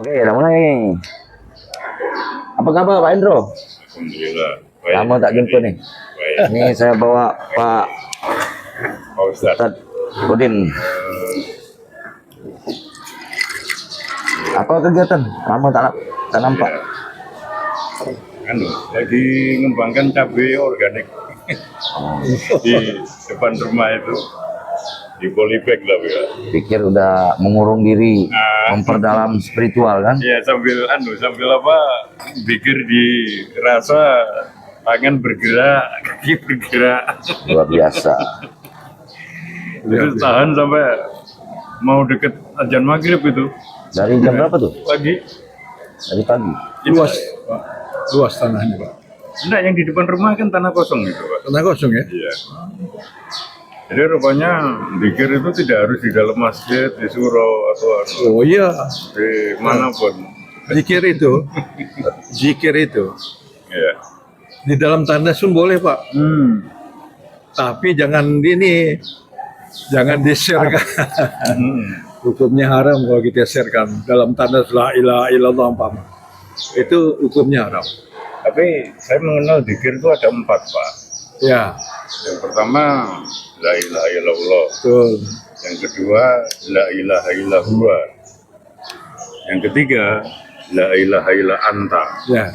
Oke, udah mulai. Apa kabar Pak Indro? Alhamdulillah. Lama tak jumpa nih. Baik. Ini saya bawa Pak Pak Ustadz. Ustadz Udin. Apa kegiatan? Lama tak nampak. Lagi ngembangkan cabai organik di depan rumah itu, di polybag lah ya. Pikir udah mengurung diri, memperdalam spiritual kan? Ya sambil apa? Pikir dirasa tangan bergerak, kaki bergerak. Luar biasa. Terus tahan sampai mau deket azan maghrib itu. Dari jam berapa tuh? Pagi. Dari pagi. Luas tanahnya, Pak. Enggak, yang di depan rumah kan tanah kosong itu, Pak. Tanah kosong ya? Iya. Jadi rupanya zikir itu tidak harus di dalam masjid, di surau atau Oh iya, di manapun. zikir itu Iya. di dalam tandas pun boleh, Pak. Tapi jangan di-share-kan. Hukumnya haram kalau kita share-kan dalam tandas la ilaha illallah umpama. Itu hukumnya haram. Tapi saya mengenal zikir itu ada 4, Pak. Ya, Yang pertama, la ilaha illallah. betul. Yang kedua, la ilaha illallah. Yang ketiga, la ilaha illa anta. Ya,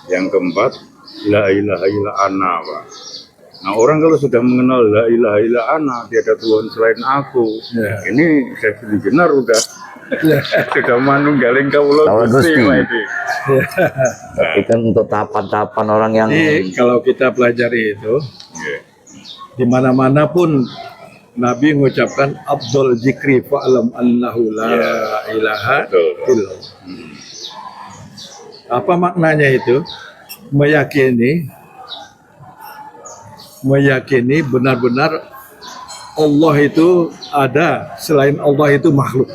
Yang keempat, la ilaha illa ana, Pak. Nah, orang kalau sudah mengenal la ilaha illa ana, tiada Tuhan selain aku. Ya. Ini saya sudah benar udah. Sudah manunggaling kawula Kawula Gusti. Gusti. Pak, ini. Tapi kan untuk tahapan-tahapan orang yang jadi kalau kita pelajari itu, Iya. di mana-mana pun Nabi mengucapkan Abdul Zikri fa'lam annahu la ilaha Betul. illallah. Apa maknanya itu? Meyakini benar-benar Allah itu ada, selain Allah itu makhluk.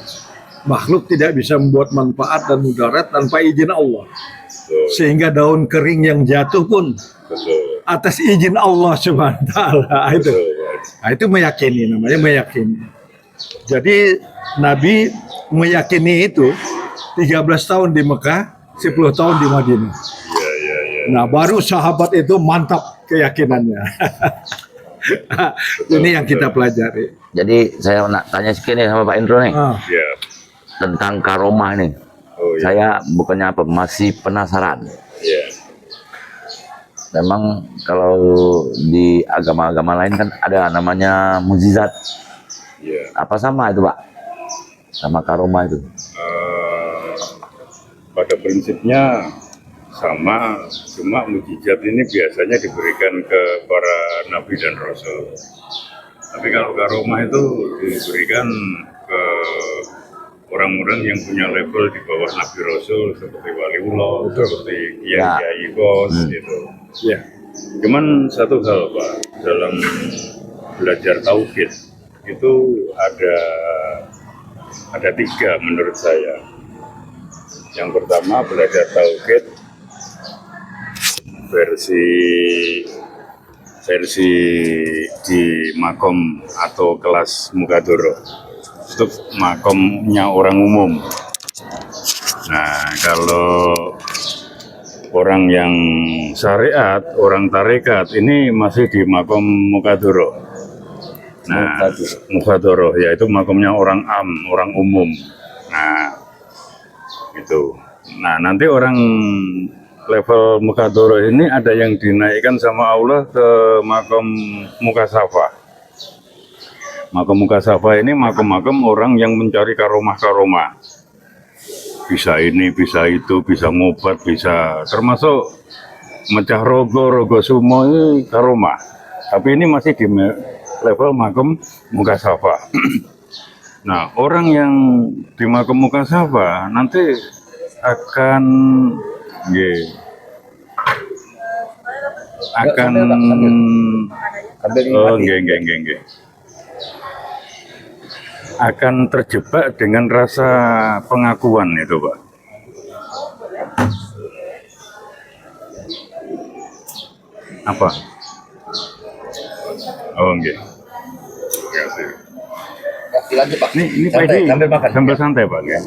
Makhluk tidak bisa membuat manfaat dan mudarat tanpa izin Allah. Betul. Sehingga daun kering yang jatuh pun Betul. atas izin Allah Subhanahu wa taala itu. Betul, Pak. Nah, itu meyakini, namanya meyakini. Jadi Nabi meyakini itu 13 tahun di Mekah, 10 tahun di Madinah. Iya, iya, iya. Nah, baru sahabat itu mantap keyakinannya. Ini yang kita pelajari. jadi saya nak tanya sekali sama Pak Indro nih Ah, Iya. tentang karomah nih. Oh iya. Saya bukannya apa, masih penasaran. Iya. Memang kalau di agama-agama lain kan ada namanya mukjizat. Iya. Apa sama itu, Pak? Sama karomah itu? Pada prinsipnya sama, cuma mukjizat ini biasanya diberikan ke para nabi dan rasul. Tapi kalau karomah itu diberikan ke orang-orang yang punya level di bawah nabi rasul seperti waliullah, seperti Ya. kiai bos gitu. ya. Cuman satu hal, Pak, dalam belajar tauhid itu ada 3 menurut saya. Yang pertama belajar tauhid versi di makom atau kelas mukadoro, itu makomnya orang umum. Nah, kalau orang yang syariat, orang tarekat ini masih di makom mukadoro. Nah, mukadoro yaitu makomnya orang orang umum. Nah, itu. Nah, nanti orang level mukadoro ini ada yang dinaikkan sama Allah ke makom mukasafa. Makom mukasafa ini makom-makom orang yang mencari karomah-karomah. Bisa ini, bisa itu, bisa ngobat, bisa termasuk mecah rogo sumo ini karomah. Tapi ini masih di level makom mukasafa. Nah, orang yang di makom mukasafa nanti akan akan terjebak dengan rasa pengakuan itu, Pak. Apa? Oh, enggak. Terima kasih. Dilanjut, Pak. Ini Pak Santai, Edi sambil makan. sambil santai, Pak. Ya.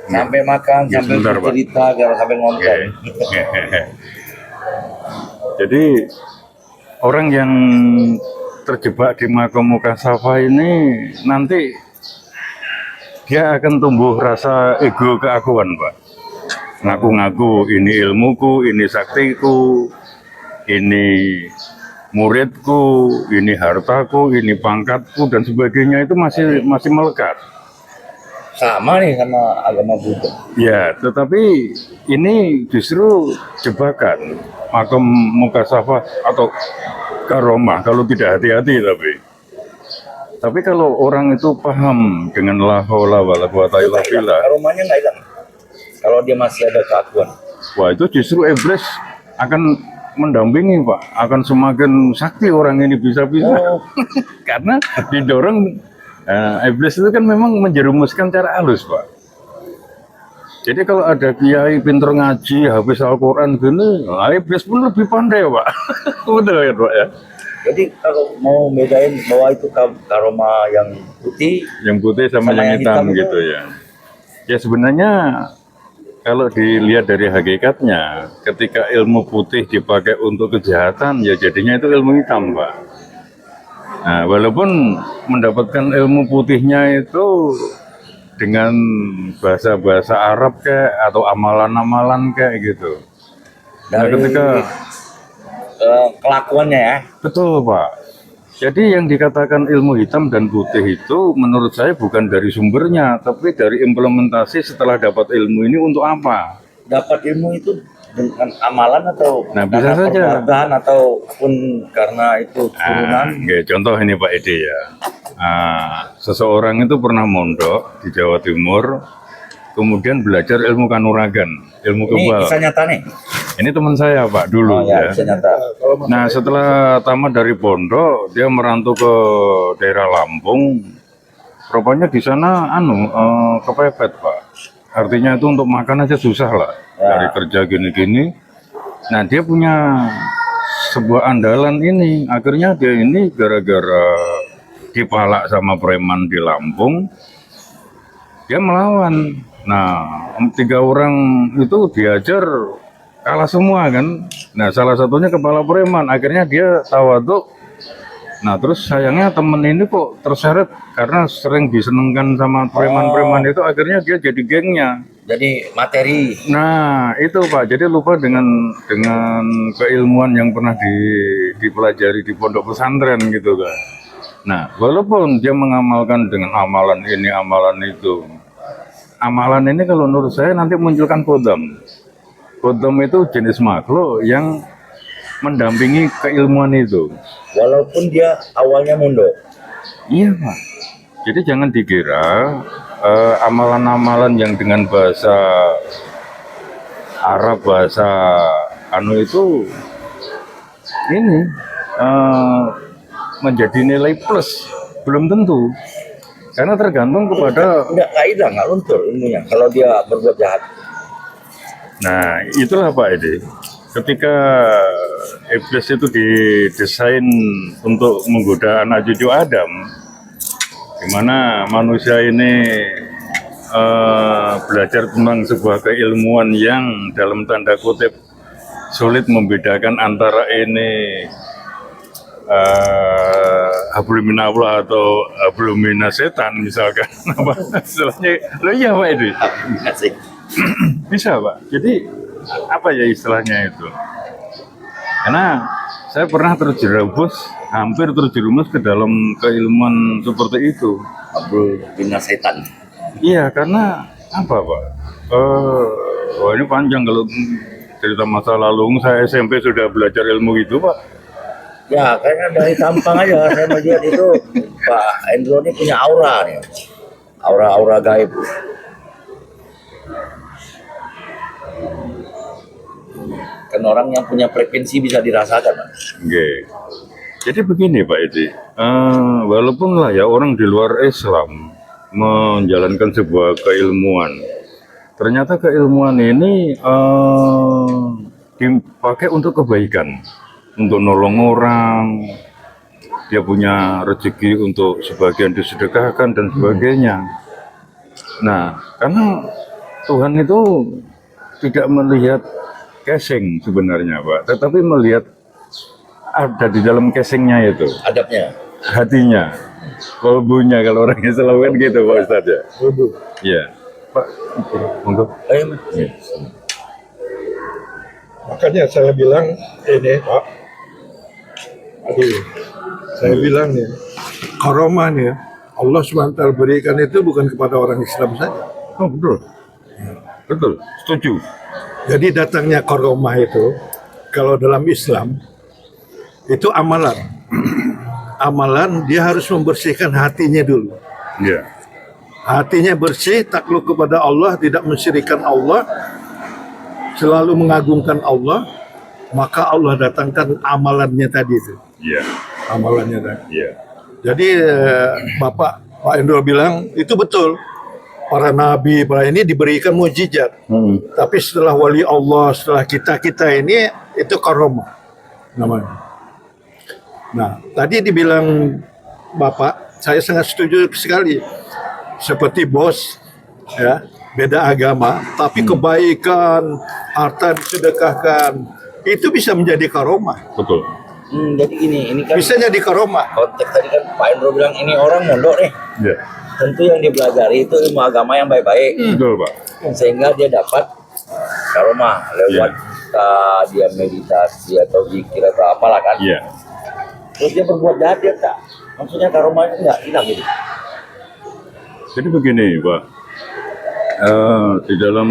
sampai makan, Ya, sampai sebentar, Pak. cerita, sampai ngonten. Oke. Jadi orang yang terjebak di makom mukasafa ini nanti dia akan tumbuh rasa ego keakuan, Pak. Ngaku-ngaku ini ilmuku, ini saktiku, ini muridku, ini hartaku, ini pangkatku dan sebagainya itu masih melekat. Sama nih sama agama Buddha. Ya, tetapi ini justru jebakan makom mukasafa atau karomah kalau tidak hati-hati tapi kalau orang itu paham dengan la haula wala quwata illa billah, Aromanya nggak hilang. Kalau dia masih ada keakuan. wah itu justru iblis akan mendampingi, Pak, akan semakin sakti orang ini bisa-bisa. Karena didorong iblis itu kan memang menjerumuskan cara halus, Pak. Jadi kalau ada kiai pinter ngaji, habis Al-Quran gini, iblis pun lebih pandai, Pak. Betul ya, Pak ya. Jadi kalau mau bedain bahwa itu karoma yang putih, Yang putih sama yang hitam itu- gitu ya. Ya sebenarnya kalau dilihat dari hakikatnya, ketika ilmu putih dipakai untuk kejahatan, ya jadinya itu ilmu hitam, Pak. Nah, walaupun mendapatkan ilmu putihnya itu dengan bahasa-bahasa Arab kayak atau amalan-amalan kayak gitu. Nah, dari ketika kelakuannya ya. betul, Pak. Jadi yang dikatakan ilmu hitam dan putih itu menurut saya bukan dari sumbernya, tapi dari implementasi setelah dapat ilmu ini untuk apa? Dapat ilmu itu dengan amalan atau Nah, bisa karena saja. perbuatan ataupun karena itu turunan. Oke, contoh ini Pak Ede ya. Seseorang itu pernah mondok di Jawa Timur, kemudian belajar ilmu kanuragan, ilmu Ini kebal. kisah nyata nih. Ini teman saya Pak dulu Oh ya, ya. kisah nyata. Nah, setelah tamat dari pondok, dia merantau ke daerah Lampung. Rupanya di sana kepepet, Pak. Artinya itu untuk makan aja susah lah. Ya. Dari kerja gini-gini. Nah, dia punya sebuah andalan ini. Akhirnya dia ini gara-gara dipalak sama preman di Lampung, dia melawan. Nah, 3 orang itu diajar kalah semua kan. Nah, salah satunya kepala preman. Akhirnya dia tawaduk. Nah, terus sayangnya temen ini kok terseret karena sering disenengkan sama preman-preman itu, akhirnya dia jadi gengnya. Jadi materi. Nah, itu Pak. Jadi lupa dengan keilmuan yang pernah dipelajari di pondok pesantren gitu kan. Nah, walaupun dia mengamalkan dengan amalan ini, amalan itu. Amalan ini kalau menurut saya nanti munculkan kodam. Kodam itu jenis makhluk yang mendampingi keilmuan itu. Walaupun dia awalnya mundur. Iya, Pak. Jadi jangan dikira amalan-amalan yang dengan bahasa Arab, bahasa itu ini menjadi nilai plus. Belum tentu. Karena tergantung kepada Nggak hilang, nggak luntur ilmunya kalau dia berbuat jahat. Nah, itulah Pak Edi. Ketika iblis itu didesain untuk menggoda anak cucu Adam, di mana manusia ini belajar tentang sebuah keilmuan yang dalam tanda kutip sulit membedakan antara ini hablum minallah atau hablum minas setan misalkan. Apa istilahnya? Loh iya Pak Edi. Asik. Bisa Pak. Jadi apa ya istilahnya itu? Karena saya pernah hampir terjerumus ke dalam keilmuan seperti itu. Abdul bin Setan. Iya, karena apa Pak? Wah ini panjang kalau cerita masa lalu. Saya SMP sudah belajar ilmu itu Pak. Ya, kayaknya dari tampang aja saya melihat itu Pak Endro ini punya aura nih. Aura-aura gaib. Kan orang yang punya frekuensi bisa dirasakan. Pak. Oke. Jadi begini Pak Edi, walaupun lah ya orang di luar Islam menjalankan sebuah keilmuan, ternyata keilmuan ini dipakai untuk kebaikan, untuk nolong orang, dia punya rezeki untuk sebagian disedekahkan dan sebagainya. Nah, karena Tuhan itu tidak melihat casing sebenarnya, Pak, tetapi melihat ada di dalam casingnya itu, Adabnya. hatinya, kolbunya kalau orang Islam kan gitu, Pak Ustadz ya. Waduh. Iya, Pak. Monggo. Ayo, Mas. Iya. Makanya saya bilang ini Pak, aduh, saya bilang nih, karomah nih, Allah SWT berikan itu bukan kepada orang Islam saja. Oh, betul. Betul, setuju. Jadi datangnya karomah itu, kalau dalam Islam, itu amalan. Amalan dia harus membersihkan hatinya dulu. Iya. Hatinya bersih, takluk kepada Allah, tidak mensyirikan Allah, selalu mengagungkan Allah, maka Allah datangkan amalannya tadi itu. Iya. Amalannya tadi. Iya. Jadi Pak Endro bilang itu betul. Para nabi, para ini diberikan mukjizat. Tapi setelah wali Allah, setelah kita ini itu karomah namanya. Nah, tadi dibilang Bapak, saya sangat setuju sekali. Seperti bos, ya, beda agama, tapi kebaikan, harta disedekahkan, itu bisa menjadi karomah. Betul. Jadi ini kan Bisa jadi karomah. konteks tadi kan Pak Endro bilang ini orang mondok nih. Iya. Tentu yang dipelajari itu ilmu agama yang baik-baik. Betul, Pak. Sehingga dia dapat karomah lewat dia meditasi atau zikir atau apalah kan. Iya. Terus dia berbuat jahat dia tak. Maksudnya karomah itu nggak hilang gitu. Jadi begini, Pak. Di dalam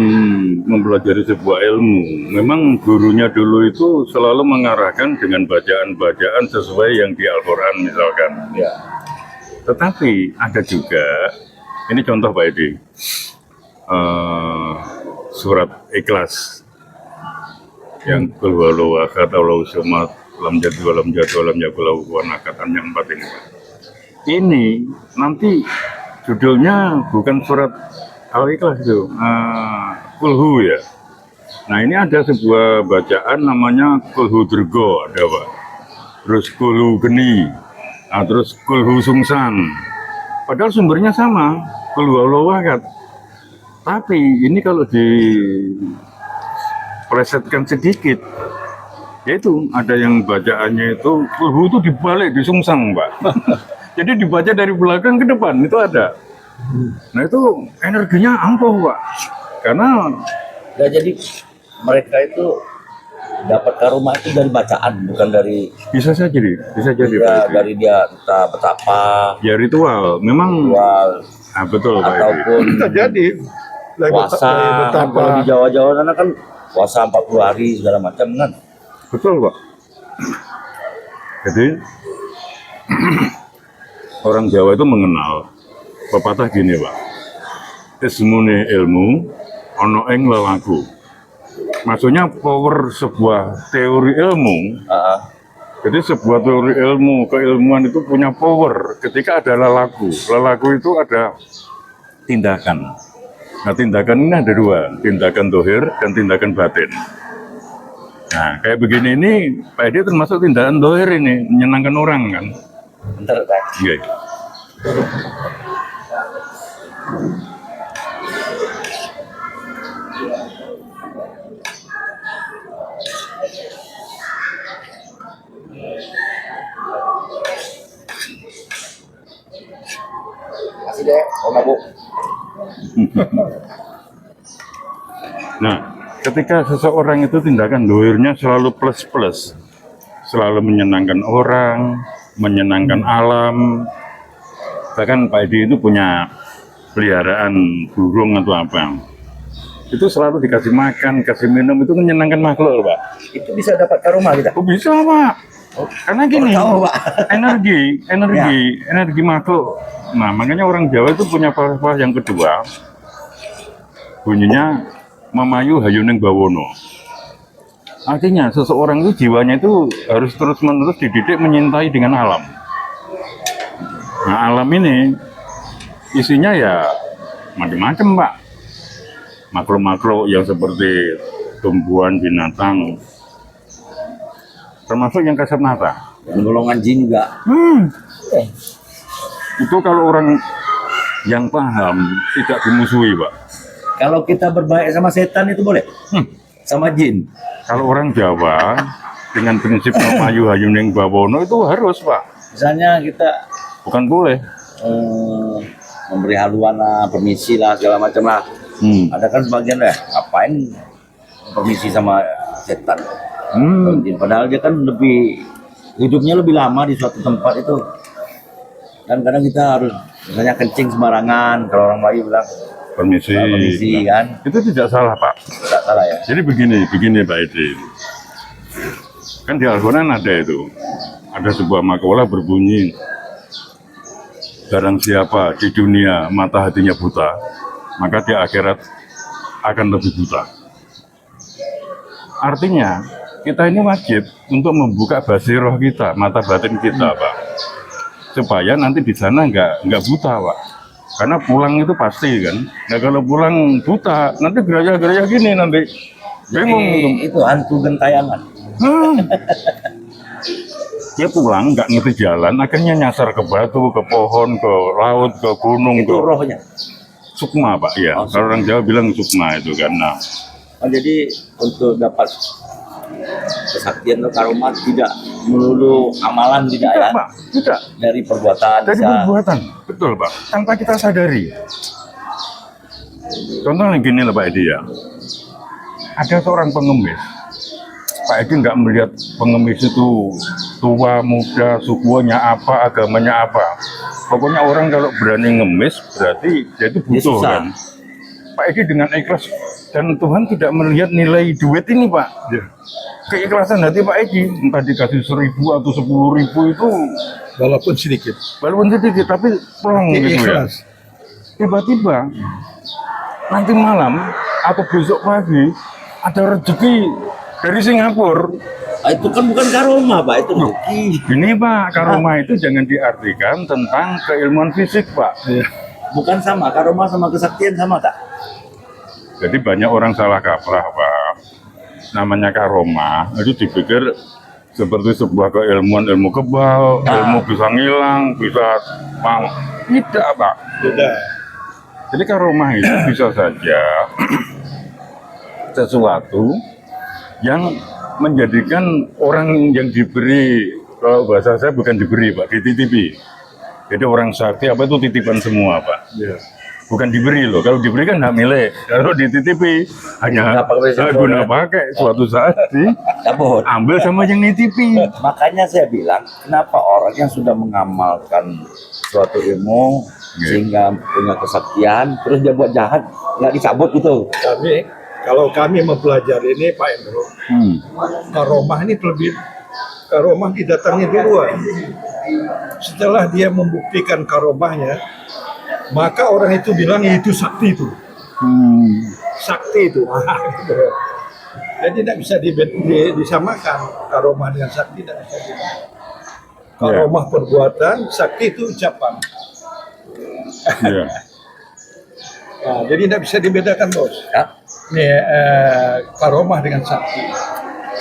mempelajari sebuah ilmu, memang gurunya dulu itu selalu mengarahkan dengan bacaan-bacaan sesuai yang di Al-Quran misalkan. Ya. Tetapi ada juga, ini contoh Pak Edi, surat Ikhlas yang keluar kata Allah Somad lam jadu lam yakulahu wanakatan yang 4 ini, Pak. Ini nanti judulnya bukan surat Al-Ikhlas itu, Kulhu ya. Nah ini ada sebuah bacaan namanya Kulhu Durgo, ada Pak. Terus Kulhu Geni, terus Kulhu Sungsan. Padahal sumbernya sama, Kulhu Allah Wahid. Tapi ini kalau diplesetkan sedikit, yaitu ada yang bacaannya itu Kulhu itu dibalik, disungsang, Pak. Jadi dibaca dari belakang ke depan, itu ada. Nah itu energinya ampuh, Pak. Karena Nah, jadi mereka itu dapat karomah itu dari bacaan, bukan dari bisa saja Pak Edi. dari dia entah betapa Ya ritual, memang. ritual Betul Pak Edi. ataupun Bisa jadi. puasa. Betapa. Kalau di Jawa-Jawa sana kan puasa 40 hari segala macam kan. Betul Pak. Jadi orang Jawa itu mengenal pepatah gini Pak. Ismune ilmu ono ing lelaku. Maksudnya power sebuah teori ilmu. Jadi sebuah teori ilmu, keilmuan itu punya power ketika ada lelaku. Lelaku itu ada tindakan. Nah tindakan ini ada 2, tindakan dohir dan tindakan batin. Nah kayak begini ini, Pak Edi termasuk tindakan dohir ini, menyenangkan orang kan. Bentar, Pak. Iya. Masih deh, mau mabuk. Nah, ketika seseorang itu tindakan dohirnya selalu plus-plus, selalu menyenangkan orang, menyenangkan alam. Bahkan Pak Edi itu punya peliharaan burung atau apa. Itu selalu dikasih makan, kasih minum, itu menyenangkan makhluk, Pak. Itu bisa dapat karomah kita. Oh bisa, Pak. Karena gini, Tahu, Pak. energi makhluk. Nah, makanya orang Jawa itu punya falsafah yang kedua. Bunyinya Mamayu Hayuning Bawono. Artinya seseorang itu jiwanya itu harus terus-menerus dididik menyintai dengan alam. Nah, alam ini isinya ya macam-macam, Pak. Makhluk-makhluk yang seperti tumbuhan, binatang, termasuk yang kasat mata. Yang golongan jin juga. Itu kalau orang yang paham tidak dimusuhi, Pak. Kalau kita berbaik sama setan itu boleh? Sama jin? Kalau orang Jawa dengan prinsip Mayu Hayuning Bawono itu harus, Pak. Misalnya kita Bukan boleh. memberi haluan lah, permisi lah, segala macam lah. Ada kan sebagian ngapain permisi sama setan? Jin. Padahal dia kan hidupnya lebih lama di suatu tempat itu. Dan kadang kita harus misalnya kencing sembarangan, kalau orang Melayu bilang Permisi. permisi kan, Itu tidak salah, Pak. tidak salah ya. Jadi begini Pak Edi. Kan di Al-Quran ada itu. Ada sebuah makalah berbunyi, barang siapa di dunia mata hatinya buta, maka di akhirat akan lebih buta. Artinya, kita ini wajib untuk membuka basiroh kita, mata batin kita, Pak. Supaya nanti di sana nggak buta, Pak. Karena pulang itu pasti kan. Nah kalau pulang buta, nanti geraya-geraya gini nanti. Bingung. Itu hantu gentayangan. Dia pulang nggak ngerti jalan, akhirnya nyasar ke batu, ke pohon, ke laut, ke gunung, Itu rohnya. sukma, Pak. Ya, kalau orang Jawa bilang sukma itu kan. Nah, Jadi untuk dapat kesaktian atau karomah tidak melulu amalan, tidak ya, Pak, tidak. dari perbuatan Dari bisa. perbuatan, betul, Pak. Tanpa kita sadari. Contohnya gini lah, Pak Edi ya. Ada seorang pengemis. Pak Edi nggak melihat pengemis itu tua, muda, sukunya apa, agamanya apa. Pokoknya orang kalau berani ngemis berarti dia itu Dia butuh susah. kan. Pak Edi dengan ikhlas dan Tuhan tidak melihat nilai duit ini, Pak. Keikhlasan hati Pak Edi, entah dikasih 1.000 atau 10.000 itu Walaupun sedikit. walaupun sedikit tapi plong gitu ya. Ikhlas. Tiba-tiba nanti malam atau besok pagi ada rezeki dari Singapura. Itu kan bukan karomah, Pak, itu rezeki. Ini Pak, karomah itu jangan diartikan tentang keilmuan fisik, Pak. Bukan sama, karomah sama kesaktian sama tak? Jadi banyak orang salah kaprah, Pak. Namanya karomah itu dipikir seperti sebuah keilmuan, ilmu kebal, ilmu bisa ngilang, bisa mau. Tidak, Pak. Beda. Jadi karomah itu bisa saja sesuatu yang menjadikan orang yang diberi, kalau bahasa saya bukan diberi, Pak, dititipi. Jadi orang sakti apa itu titipan semua, Pak. Bukan diberi loh. Kalau diberi kan hak milik. Kalau dititipi hanya guna pakai suatu saat Cabut. ambil sama yang nitipi. Makanya saya bilang, kenapa orang yang sudah mengamalkan suatu ilmu sehingga punya kesaktian, terus dia buat jahat, nggak dicabut gitu. Kalau kami mempelajari ini Pak Endro, karomah ini karomah didatangi duluan. Setelah dia membuktikan karomahnya, maka orang itu bilang itu sakti itu. Sakti itu. Jadi tidak bisa disamakan karomah dengan sakti, tidak bisa disamakan. Karomah perbuatan, sakti itu ucapan. Ya. Nah, jadi tidak bisa dibedakan, Bos. Ya? Nih, karomah dengan sakti.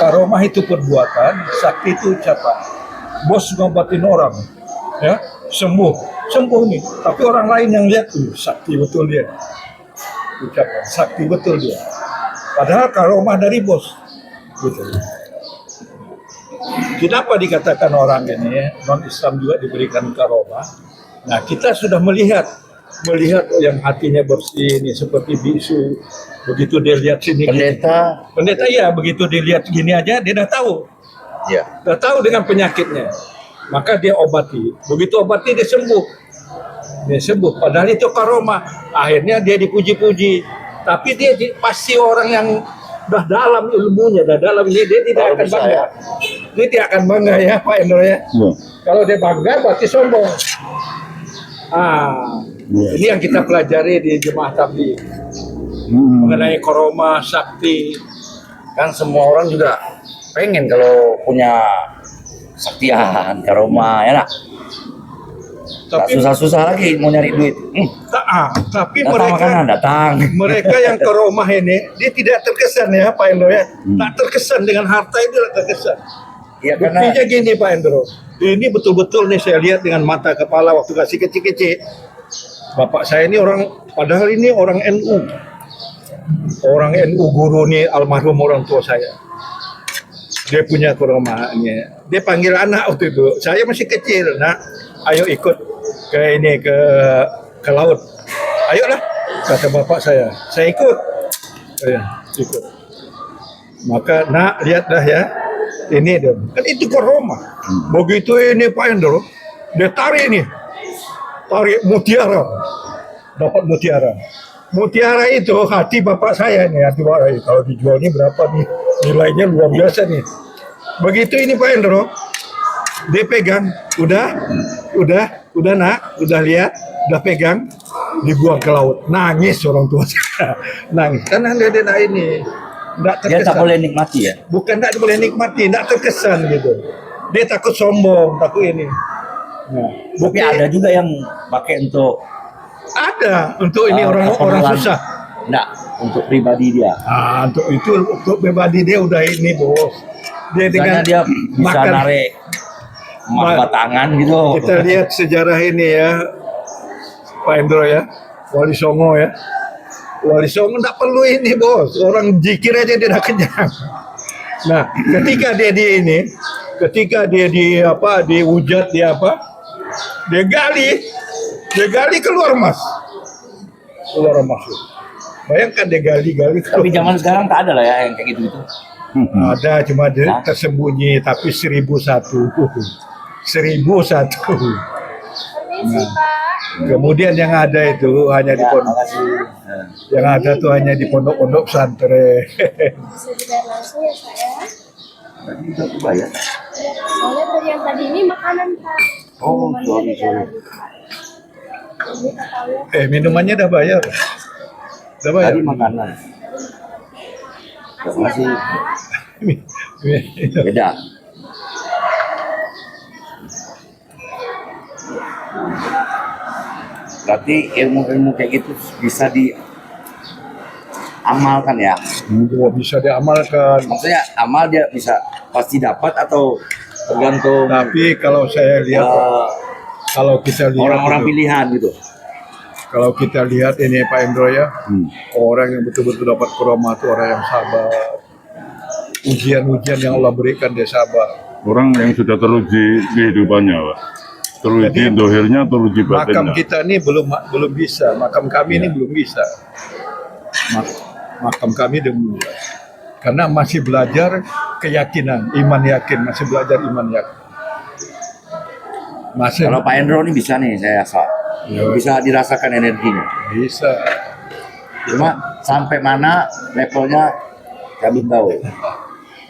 Karomah itu perbuatan, sakti itu ucapan. Bos ngobatin orang, ya sembuh nih. Tapi orang lain yang lihat tuh, sakti betul dia. Ucapan, sakti betul dia. Padahal karomah dari bos. Gitu. Kenapa dikatakan orang ini non Islam juga diberikan karomah? Nah, kita sudah melihat yang hatinya bersih ini seperti bisu. Begitu dia lihat sini, pendeta ya, begitu dilihat gini aja dia dah tahu. Ya. Dah tahu dengan penyakitnya. Maka dia obati. Begitu obati dia sembuh. Dia sembuh. Padahal itu karomah. Akhirnya dia dipuji-puji. Tapi dia pasti orang yang dah dalam ilmunya, dah dalam ini dia tidak akan bangga. Dia tidak akan bangga ya Pak Endro ya. Kalau dia bangga berarti sombong. Ini yang kita pelajari di Jemaah Tabligh. Mengenai karomah, sakti. Kan semua orang juga pengen kalau punya kesaktian, karomah, ya nak? Tak Tapi susah-susah lagi mau nyari duit. tapi Datang datang. mereka yang karomah ini dia tidak terkesan ya Pak Endro ya. Tak terkesan dengan harta itu, tidak terkesan. Ya karena Buktinya gini Pak Endro, ini betul-betul nih saya lihat dengan mata kepala waktu kasih kecil-kecil. Bapak saya ini padahal ini orang NU, orang NU guru nih almarhum orang tua saya. Dia punya keromahannya. Dia panggil anak waktu itu. Saya masih kecil, nak, ayo ikut ke ini ke laut. Ayolah, kata bapak saya. Saya ikut. Saya ikut. Maka nak lihatlah ya. Ini dia. Kan itu koroma. Begitu ini Pak Endro, dia tarik nih. Tarik mutiara. Dapat mutiara. Mutiara itu hati bapak saya nih, hati bapak saya. Kalau dijual ini berapa nih? Nilainya luar biasa nih. Begitu ini Pak Endro, dia pegang, udah nak, udah lihat, udah pegang, dibuang ke laut. Nangis orang tua saya, nangis. Karena dia ini, tidak Dia terkesan. tak boleh nikmati ya. Bukan tidak boleh nikmati, tidak terkesan gitu. Dia takut sombong, takut ini. Nah, Tapi bukti ada juga yang pakai untuk ada untuk ini orang keperluan. susah. Enggak, untuk pribadi dia. Untuk itu untuk pribadi dia udah ini bos. Dia Misalnya dia bisa narik batangan gitu. Kita lihat sejarah ini ya, Pak Endro ya, Wali Songo ya. Wali Songo nggak perlu ini bos, orang zikir aja dia udah kenyang. Nah, ketika dia di apa, dihujat dia apa, dia gali keluar emas. Bayangkan dia gali Tapi zaman sekarang tak ada lah ya yang kayak gitu-gitu. ada cuma dia Nah. tersembunyi tapi 1001. Nah, kemudian yang ada itu hanya di Ya, pondok, makasih. Nah. yang ada tuh hanya di pondok-pondok pesantren. Bisa dibayar langsung ya saya. Tadi udah aku bayar. Soalnya dari yang tadi ini makanan Pak. Oh, Minumannya sorry, beda sorry. lagi, Pak. Jadi tak tahu ya. Minumannya udah bayar. Udah bayar. Tadi makanan. Makasih Masih ya Pak. beda. Berarti ilmu-ilmu kayak gitu bisa diamalkan ya. Bisa diamalkan. Maksudnya amal dia bisa pasti dapat atau tergantung Tapi kalau saya lihat, kalau kita lihat orang-orang itu, pilihan gitu. kalau kita lihat ini Pak Endro ya, orang yang betul-betul dapat karomah itu orang yang sabar. Ujian-ujian yang Allah berikan dia sabar. Orang yang sudah teruji kehidupannya, Pak. Teruji Jadi, dohirnya, teruji Makam batinnya. kita ini belum bisa, makam kami ini belum bisa. Makam kami belum bisa. Karena masih belajar keyakinan, iman yakin, masih belajar iman yakin. Masih Kalau Pak Endro ini bisa nih saya rasa. Bisa dirasakan energinya. bisa. Cuma sampai mana levelnya saya belum tahu.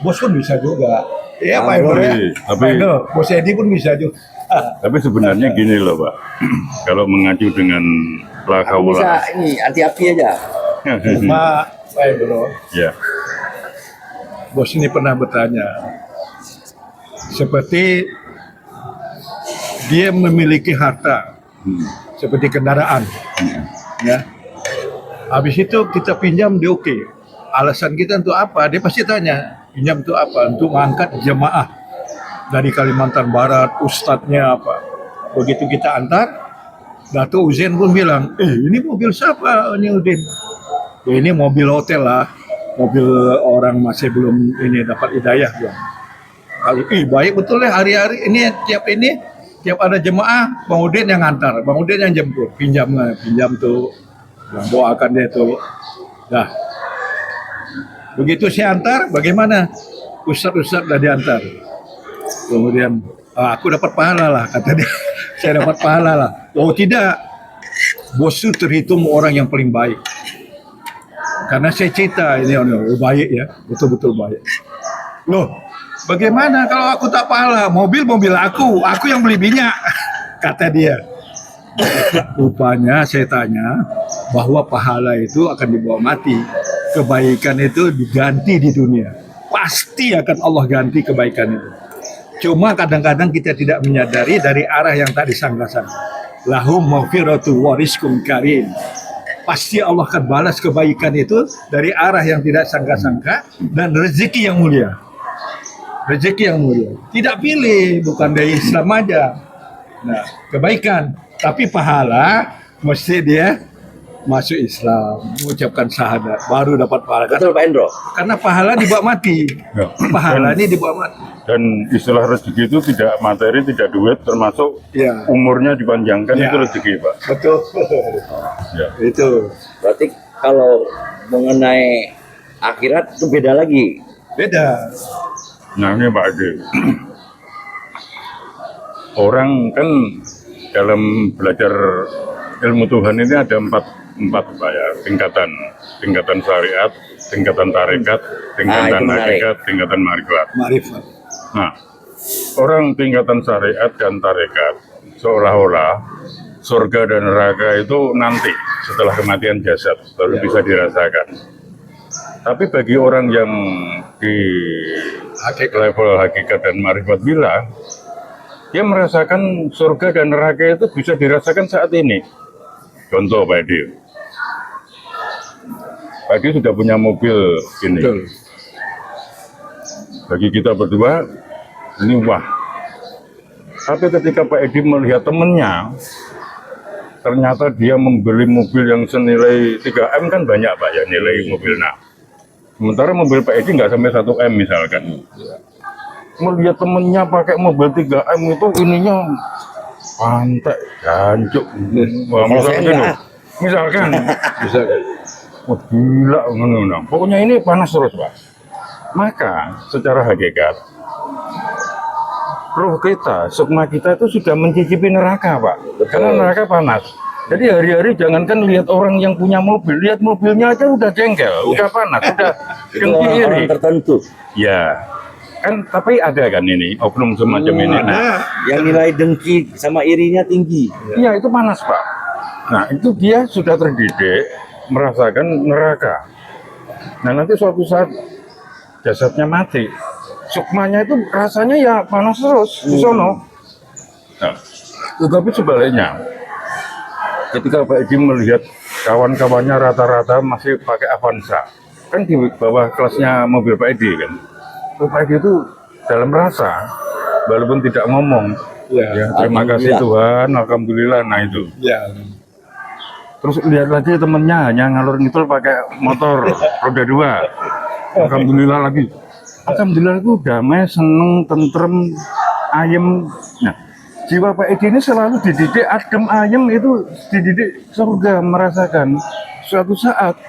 Bos pun bisa juga. Iya Ah, Pak Endro ya. tapi- Pak Endro, Bos Edi pun bisa juga. Tapi sebenarnya gini loh, Pak. Kalau mengacu dengan la Aku bisa haula. ini anti api aja. Cuma Pak Endro, Ya. Bos ini pernah bertanya, seperti dia memiliki harta, seperti kendaraan, ya. Habis itu kita pinjam dia oke. Alasan kita untuk apa? Dia pasti tanya, pinjam untuk apa? Untuk mengangkat jemaah dari Kalimantan Barat, ustadznya apa? Begitu kita antar, Dato' Uzain pun bilang, ini mobil siapa ini Udin? Ya, ini mobil hotel lah, mobil orang masih belum ini dapat hidayah bilang. Kali, baik betul ya hari-hari ini tiap ada jemaah, Bang Udin yang antar, Bang Udin yang jemput, pinjam tuh, yang doakan dia tuh. Nah, begitu saya antar, bagaimana? Ustadz dah diantar. Kemudian aku dapat pahala lah, kata dia. Saya dapat pahala lah. Oh tidak, bos itu terhitung orang yang paling baik. Karena saya cerita ini oh, baik ya, betul-betul baik. Loh, bagaimana kalau aku tak pahala? Mobil aku yang beli minyak, kata dia. Rupanya saya tanya bahwa pahala itu akan dibawa mati. Kebaikan itu diganti di dunia. Pasti akan Allah ganti kebaikan itu. Cuma kadang-kadang kita tidak menyadari dari arah yang tak disangka-sangka. Lahum maghfiratu wa rizqun karim. Pasti Allah akan balas kebaikan itu dari arah yang tidak sangka-sangka dan rezeki yang mulia. Rezeki yang mulia. Tidak pilih, bukan dari Islam aja. Nah, kebaikan. Tapi pahala mesti dia masuk Islam, mengucapkan syahadat, baru dapat pahala. Betul Pak Endro. Karena pahala dibawa mati. Ya. Pahala ini dibawa mati. Dan istilah rezeki itu tidak materi, tidak duit, termasuk Ya. umurnya dipanjangkan, Ya. itu rezeki, Pak. Betul. Ya. Itu Berarti kalau mengenai akhirat itu beda lagi. beda. Nah ini Pak Ade, orang kan dalam belajar ilmu Tuhan ini ada empat Pak ya, tingkatan syariat, tingkatan tarekat, tingkatan itu menarik. hakikat, tingkatan marifat. Marifat. Nah, orang tingkatan syariat dan tarekat seolah-olah surga dan neraka itu nanti setelah kematian jasad baru bisa dirasakan. Tapi bagi orang yang di level hakikat dan marifat bilang, dia merasakan surga dan neraka itu bisa dirasakan saat ini. Contoh Pak Edi. Pak Edi sudah punya mobil ini. Betul. Bagi kita berdua, ini wah. Tapi ketika Pak Edi melihat temennya, ternyata dia membeli mobil yang senilai 3M kan banyak Pak ya nilai mobil. Nah, sementara mobil Pak Edi nggak sampai 1M misalkan. Melihat temennya pakai mobil 3M itu ininya pantai, jancuk. Wah, misalkan, wah gila, ngono. Pokoknya ini panas terus Pak. Maka secara hakikat, roh kita, sukma kita itu sudah mencicipi neraka Pak. Karena neraka panas. Jadi hari-hari jangankan lihat orang yang punya mobil, lihat mobilnya aja udah jengkel, udah panas, udah Itu dengki iri. orang tertentu Ya, kan tapi ada kan ini oknum semacam ini. Nah, yang nilai dengki sama irinya tinggi. iya itu panas Pak. Nah itu dia sudah terdidik merasakan neraka. Nah nanti suatu saat jasadnya mati, sukmanya itu rasanya ya panas terus di sono. Nah, tetapi sebaliknya, ketika Pak Edi melihat kawan-kawannya rata-rata masih pakai Avanza, kan di bawah kelasnya mobil Pak Edi kan. Pak Edi itu dalam rasa, walaupun tidak ngomong, ya, terima kasih Tuhan, alhamdulillah. Nah itu. Ya. Terus lihat lagi temennya hanya ngalur ngidul pakai motor roda 2. Alhamdulillah lagi. Alhamdulillah itu damai, seneng, tentrem, ayem. Nah, jiwa Pak Edi ini selalu dididik adem ayem, itu dididik surga, merasakan suatu saat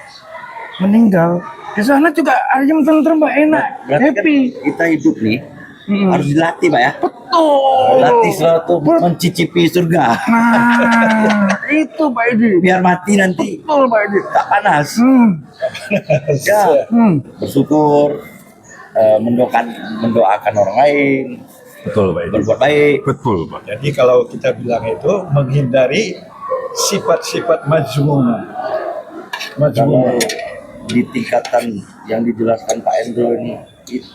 meninggal di sana juga ayem, tentrem, Pak, enak, Berarti happy. kan kita hidup nih harus dilatih Pak ya. Betul. Latih selalu mencicipi surga. Nah, itu Pak Edi. Biar mati nanti Betul Pak Edi. tak panas. Ya, bersyukur, mendoakan orang lain, Betul Pak Edi. berbuat baik. Betul Pak. Jadi kalau kita bilang itu menghindari sifat-sifat majmumah. Kalau di tingkatan yang dijelaskan Pak Endro ini itu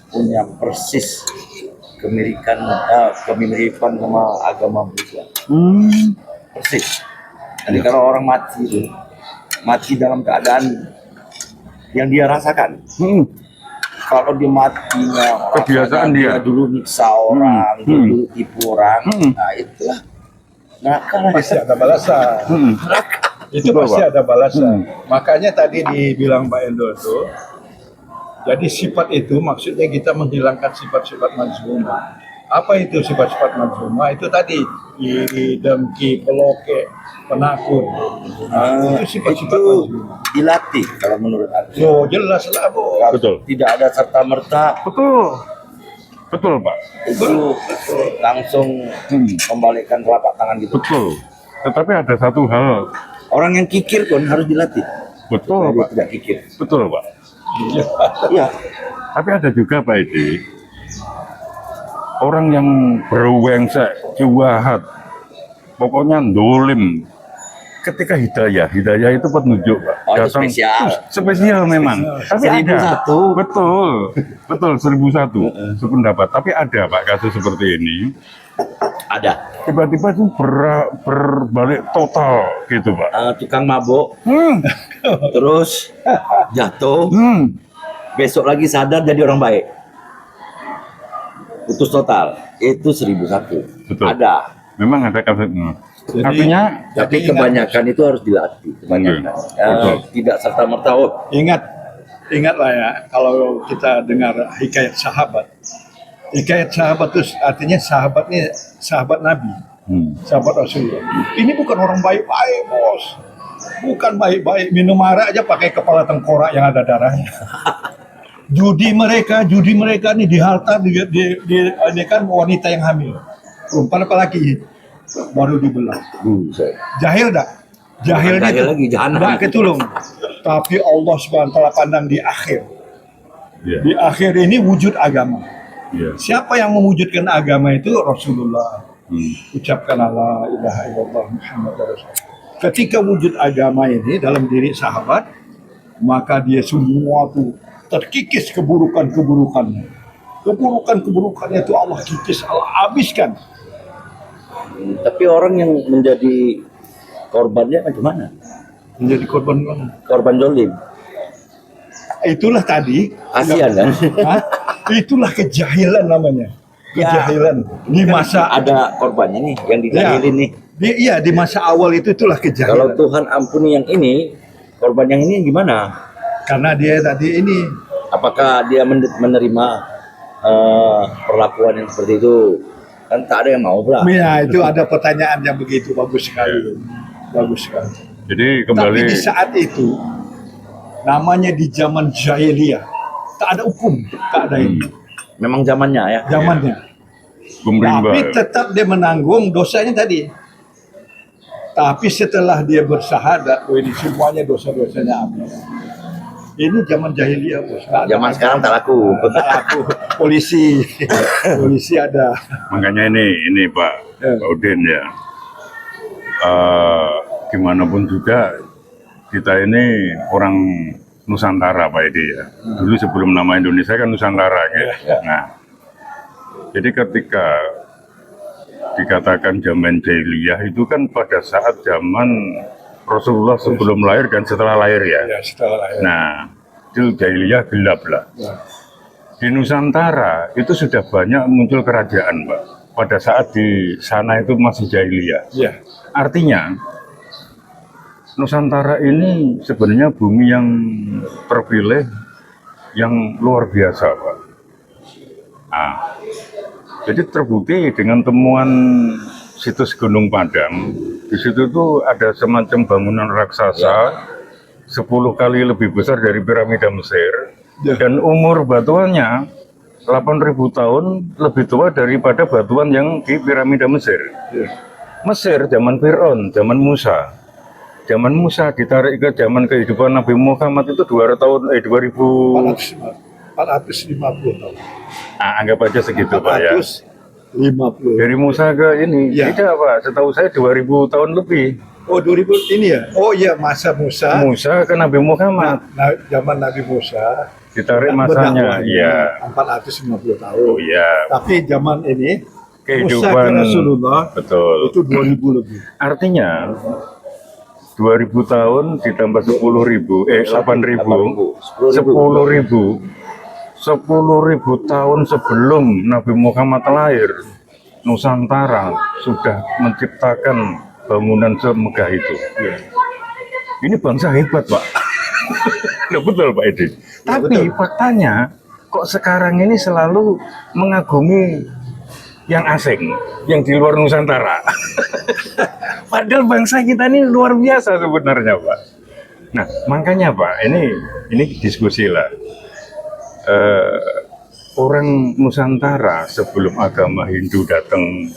punya persis kemiripan sama agama Buddha. Persis. Jadi kalau orang mati dalam keadaan yang dia rasakan. Kalau dia matinya Kebiasaan dia. dulu nyiksa orang, dulu tipu orang, nah itulah neraka lah. Pasti ada balasan. Itu Betul, pasti Pak. ada balasan. Makanya tadi dibilang Pak Endo itu, jadi sifat itu maksudnya kita menghilangkan sifat-sifat majmumah. Apa itu sifat-sifat majmumah? Itu tadi iri, dengki, peloke, penakut. Nah, itu sifat-sifat Itu majmumah. dilatih kalau menurut aku. Oh, jelas lah, Bu. Betul. Tidak ada serta merta Betul. Betul Pak. itu langsung membalikkan telapak tangan gitu. Betul. Tetapi ada satu hal. Orang yang kikir pun harus dilatih. Betul Dia Pak. tidak kikir. Betul Pak. Iya. Tapi ada juga Pak Edi, orang yang berwengsek, jahat, pokoknya dolim. Ketika hidayah itu petunjuk Pak. Oh, itu spesial. Spesial memang. Tapi ada. 1001. Betul 1001 sependapat. Tapi ada Pak kasus seperti ini. Ada. Tiba-tiba itu berbalik total gitu Pak. Tukang mabuk, Hmm. terus jatuh, besok lagi sadar jadi orang baik. Putus total. Itu 1001. Betul. Ada. Memang ada kasus. Jadi- Artinya Tapi Jadi kebanyakan itu harus dilatih, kebanyakan. Betul. Tidak serta merta. Oh, Ingatlah ya, kalau kita dengar hikayat sahabat. Hikayat sahabat itu artinya sahabatnya sahabat Nabi, sahabat Rasulullah. Ini bukan orang baik-baik, bos. Bukan baik-baik, minum arak aja pakai kepala tengkorak yang ada darahnya. Judi mereka nih dihaltar ini kan wanita yang hamil. Perempuan apa laki baru dibelah. buset. Jahil dak? Jahilnya Jahil lagi, jahanam. nggak ketulung. Tapi Allah SWT pandang di akhir. Iya. Di akhir ini wujud agama. Iya. Siapa yang mewujudkan agama itu? Rasulullah. Ucapkan la ilaha illallah Muhammad Rasulullah. Ketika wujud agama ini dalam diri sahabat, maka dia semua tuh terkikis keburukan-keburukannya. Keburukan-keburukannya itu Allah kikis, Allah habiskan. Tapi orang yang menjadi korbannya bagaimana? Menjadi korban mana? Korban zolim. Itulah tadi. Kasihan kan? Hah? Itulah kejahilan namanya. Ya. Kejahilan di masa Ada korbannya nih yang dijahilin nih. Iya, di masa awal itulah Kalau kejahilan. Tuhan ampuni yang ini, korban yang ini gimana? Karena dia tadi ini Apakah dia menerima perlakuan yang seperti itu? Kan tak ada yang mau pula. ya itu ada pertanyaan yang begitu bagus sekali. Bagus sekali. Jadi Tapi kembali di saat itu namanya di zaman jahiliyah tak ada hukum, tak ada ini Memang zamannya ya. zamannya. Bung Rimba. Tapi tetap dia menanggung dosanya tadi. Tapi setelah dia bersahadat, ini semuanya dosa-dosanya habis. Ini zaman jahiliyah, bos. Nggak ada Zaman sekarang tak laku. tak laku. Polisi, polisi ada. Makanya ini Pak Pak Udin ya. Gimana pun juga kita ini orang Nusantara Pak Edi ya. Dulu sebelum nama Indonesia kan Nusantara gitu. Nah, jadi ketika dikatakan zaman jahiliyah itu kan pada saat zaman Rasulullah sebelum lahir dan setelah lahir ya. Ya, setelah lahir. Nah, itu jahiliyah gelap lah. Di Nusantara itu sudah banyak muncul kerajaan, Pak. Pada saat di sana itu masih jahiliyah. Ya. Artinya, Nusantara ini sebenarnya bumi yang terpilih, yang luar biasa, Pak. Nah, jadi terbukti dengan temuan situs Gunung Padang. Di situ tuh ada semacam bangunan raksasa 10 kali lebih besar dari piramida Mesir. Ya. Dan umur batuannya 8.000 tahun lebih tua daripada batuan yang di piramida Mesir. Ya. Mesir zaman Fir'aun, zaman Musa. Zaman Musa ditarik ke zaman kehidupan Nabi Muhammad itu 2000 450 tahun. nah, anggap aja segitu Pak ya. 450. Dari Musa ke ini, Ya. tidak Pak, setahu saya 2000 tahun lebih. Oh 2000 ini ya? Oh iya masa Musa. Musa ke Nabi Muhammad, Zaman Nabi Musa. ditarik masanya, iya. 450 tahun. Oh iya, Tapi zaman ini Musa ke kehidupan Rasulullah betul. itu 2000 lebih. Artinya 2000 tahun ditambah 10.000, 8.000, 10.000. 10.000 tahun sebelum Nabi Muhammad lahir, Nusantara sudah menciptakan bangunan semegah itu. Ini bangsa hebat, Pak. Nah, betul, Pak Edi. Tapi faktanya, kok sekarang ini selalu mengagumi yang asing, yang di luar Nusantara. Padahal bangsa kita ini luar biasa sebenarnya, Pak. Nah, makanya, Pak, ini diskusi lah. Orang Nusantara sebelum agama Hindu datang,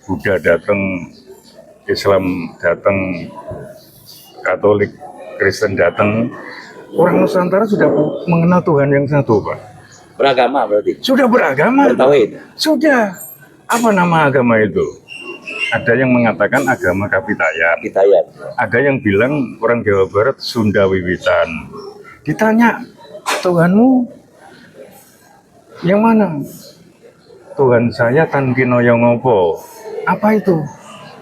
Buddha datang, Islam datang, Katolik, Kristen datang, orang Nusantara sudah mengenal Tuhan yang satu, Pak. Beragama berarti. Sudah beragama, Bertauhid. sudah. Apa nama agama itu? Ada yang mengatakan agama Kapitayan, Kita ya. ada yang bilang orang Jawa Barat Sunda Wiwitan. Ditanya, Tuhanmu yang mana? Tuhan saya Tan Kinoyo Ngopo. Apa itu?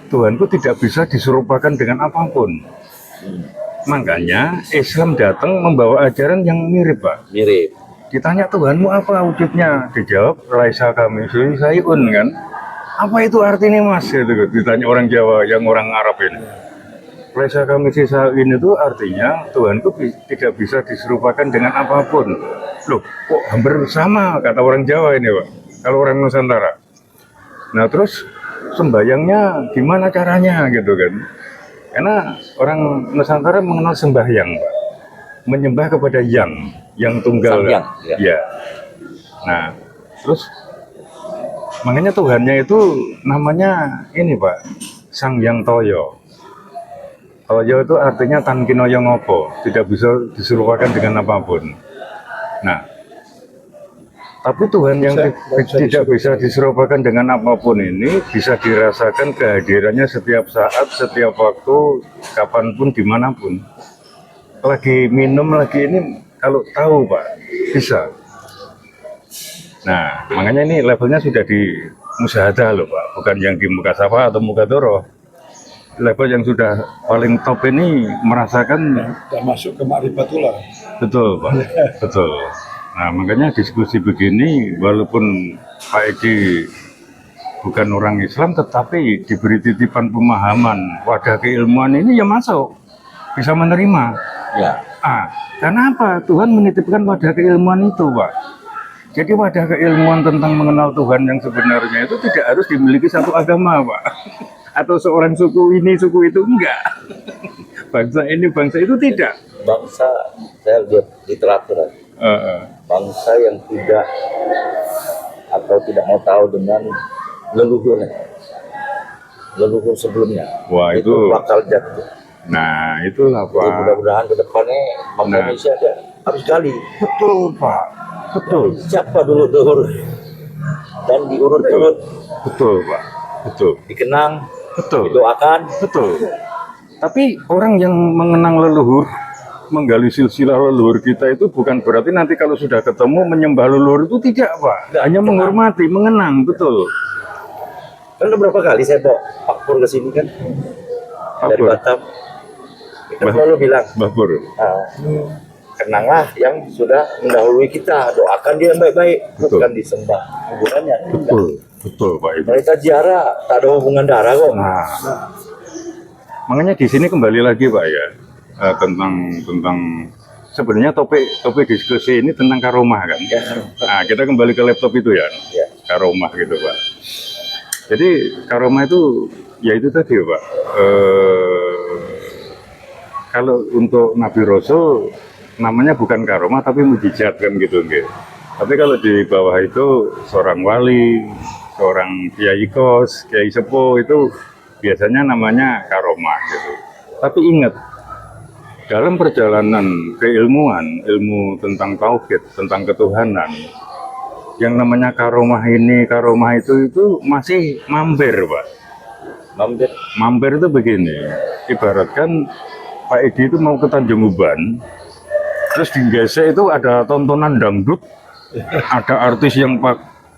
Tuhanku tidak bisa diserupakan dengan apapun. Makanya Islam datang membawa ajaran yang mirip, Pak. Mirip. Ditanya Tuhanmu apa wujudnya? Dijawab Laisa kami sayun kan. Apa itu artinya mas? Gitu, ditanya orang Jawa yang orang Arab ini. Laisa kamitslihi syai'un itu artinya Tuhan itu tidak bisa diserupakan dengan apapun. Loh, kok hampir sama kata orang Jawa ini, Pak. Kalau orang Nusantara. Nah, terus sembahyangnya gimana caranya gitu kan? Karena orang Nusantara mengenal sembahyang, Pak. Menyembah kepada yang tunggal. Sang Yang, ya. Ya. Nah, terus makanya Tuhannya itu namanya ini, Pak, Sang Yang Toyo. Toyo itu artinya tan kinoyo ngopo, tidak bisa diserupakan dengan apapun. Nah, tapi Tuhan yang tidak bisa diserupakan dengan apapun ini bisa dirasakan kehadirannya setiap saat, setiap waktu, kapanpun, dimanapun. Lagi minum, lagi ini, kalau tahu Pak, bisa. Nah, makanya ini levelnya sudah di musyahadah loh Pak, bukan yang di mukasafa atau mukadoroh. Level yang sudah paling top ini merasakan. Dan masuk ke ma'rifatullah. Betul Pak, betul. Nah makanya diskusi begini, walaupun Pak Edi bukan orang Islam, tetapi diberi titipan pemahaman wadah keilmuan ini ya masuk, bisa menerima. Ya. Karena apa? Tuhan menitipkan wadah keilmuan itu Pak. Jadi wadah keilmuan tentang mengenal Tuhan yang sebenarnya itu tidak harus dimiliki satu agama Pak. Atau seorang suku ini, suku itu, enggak. Bangsa ini, bangsa itu tidak. Bangsa, saya lihat literatur, bangsa yang tidak atau tidak mau tahu dengan leluhurnya, leluhur sebelumnya. Wah, itu bakal jatuh. Nah, itulah Pak. Jadi mudah-mudahan ke depannya bangsa Indonesia harus gali. Betul Pak, betul. Siapa dulu dan diurut-urut. Betul Pak, betul. Dikenang. Betul. Didoakan. Betul. Tapi orang yang mengenang leluhur, menggali silsilah leluhur kita itu bukan berarti nanti kalau sudah ketemu menyembah leluhur itu tidak Pak. Hanya menghormati, mengenang, betul. Kan udah berapa kali saya bawa Pak Pur ke sini kan? Dari Pur. Batam. Kita selalu bilang, Mbah Pur. kenanglah yang sudah mendahului kita, doakan dia yang baik-baik, Betul. bukan disembah. Hubungannya Betul, betul Pak itu. mereka ziarah, tak ada hubungan darah kok. Nah, makanya di sini kembali lagi Pak ya, tentang sebenarnya topik diskusi ini tentang karomah kan. Ya. Nah, kita kembali ke laptop itu ya, Ya. karomah gitu Pak. Jadi karomah itu ya itu tadi Pak. Kalau untuk Nabi Rasul namanya bukan karomah tapi mujizat kan gitu nggih. Tapi kalau di bawah itu seorang wali, seorang kiai kos, kiai sepuh itu biasanya namanya karomah gitu. Tapi ingat, dalam perjalanan keilmuan, ilmu tentang tauhid, tentang ketuhanan, yang namanya karomah ini, karomah itu masih mampir Pak. Mampir. Mampir itu begini, ibaratkan Pak Edi itu mau ke Tanjung Uban, terus di gesek itu ada tontonan dangdut, ada artis yang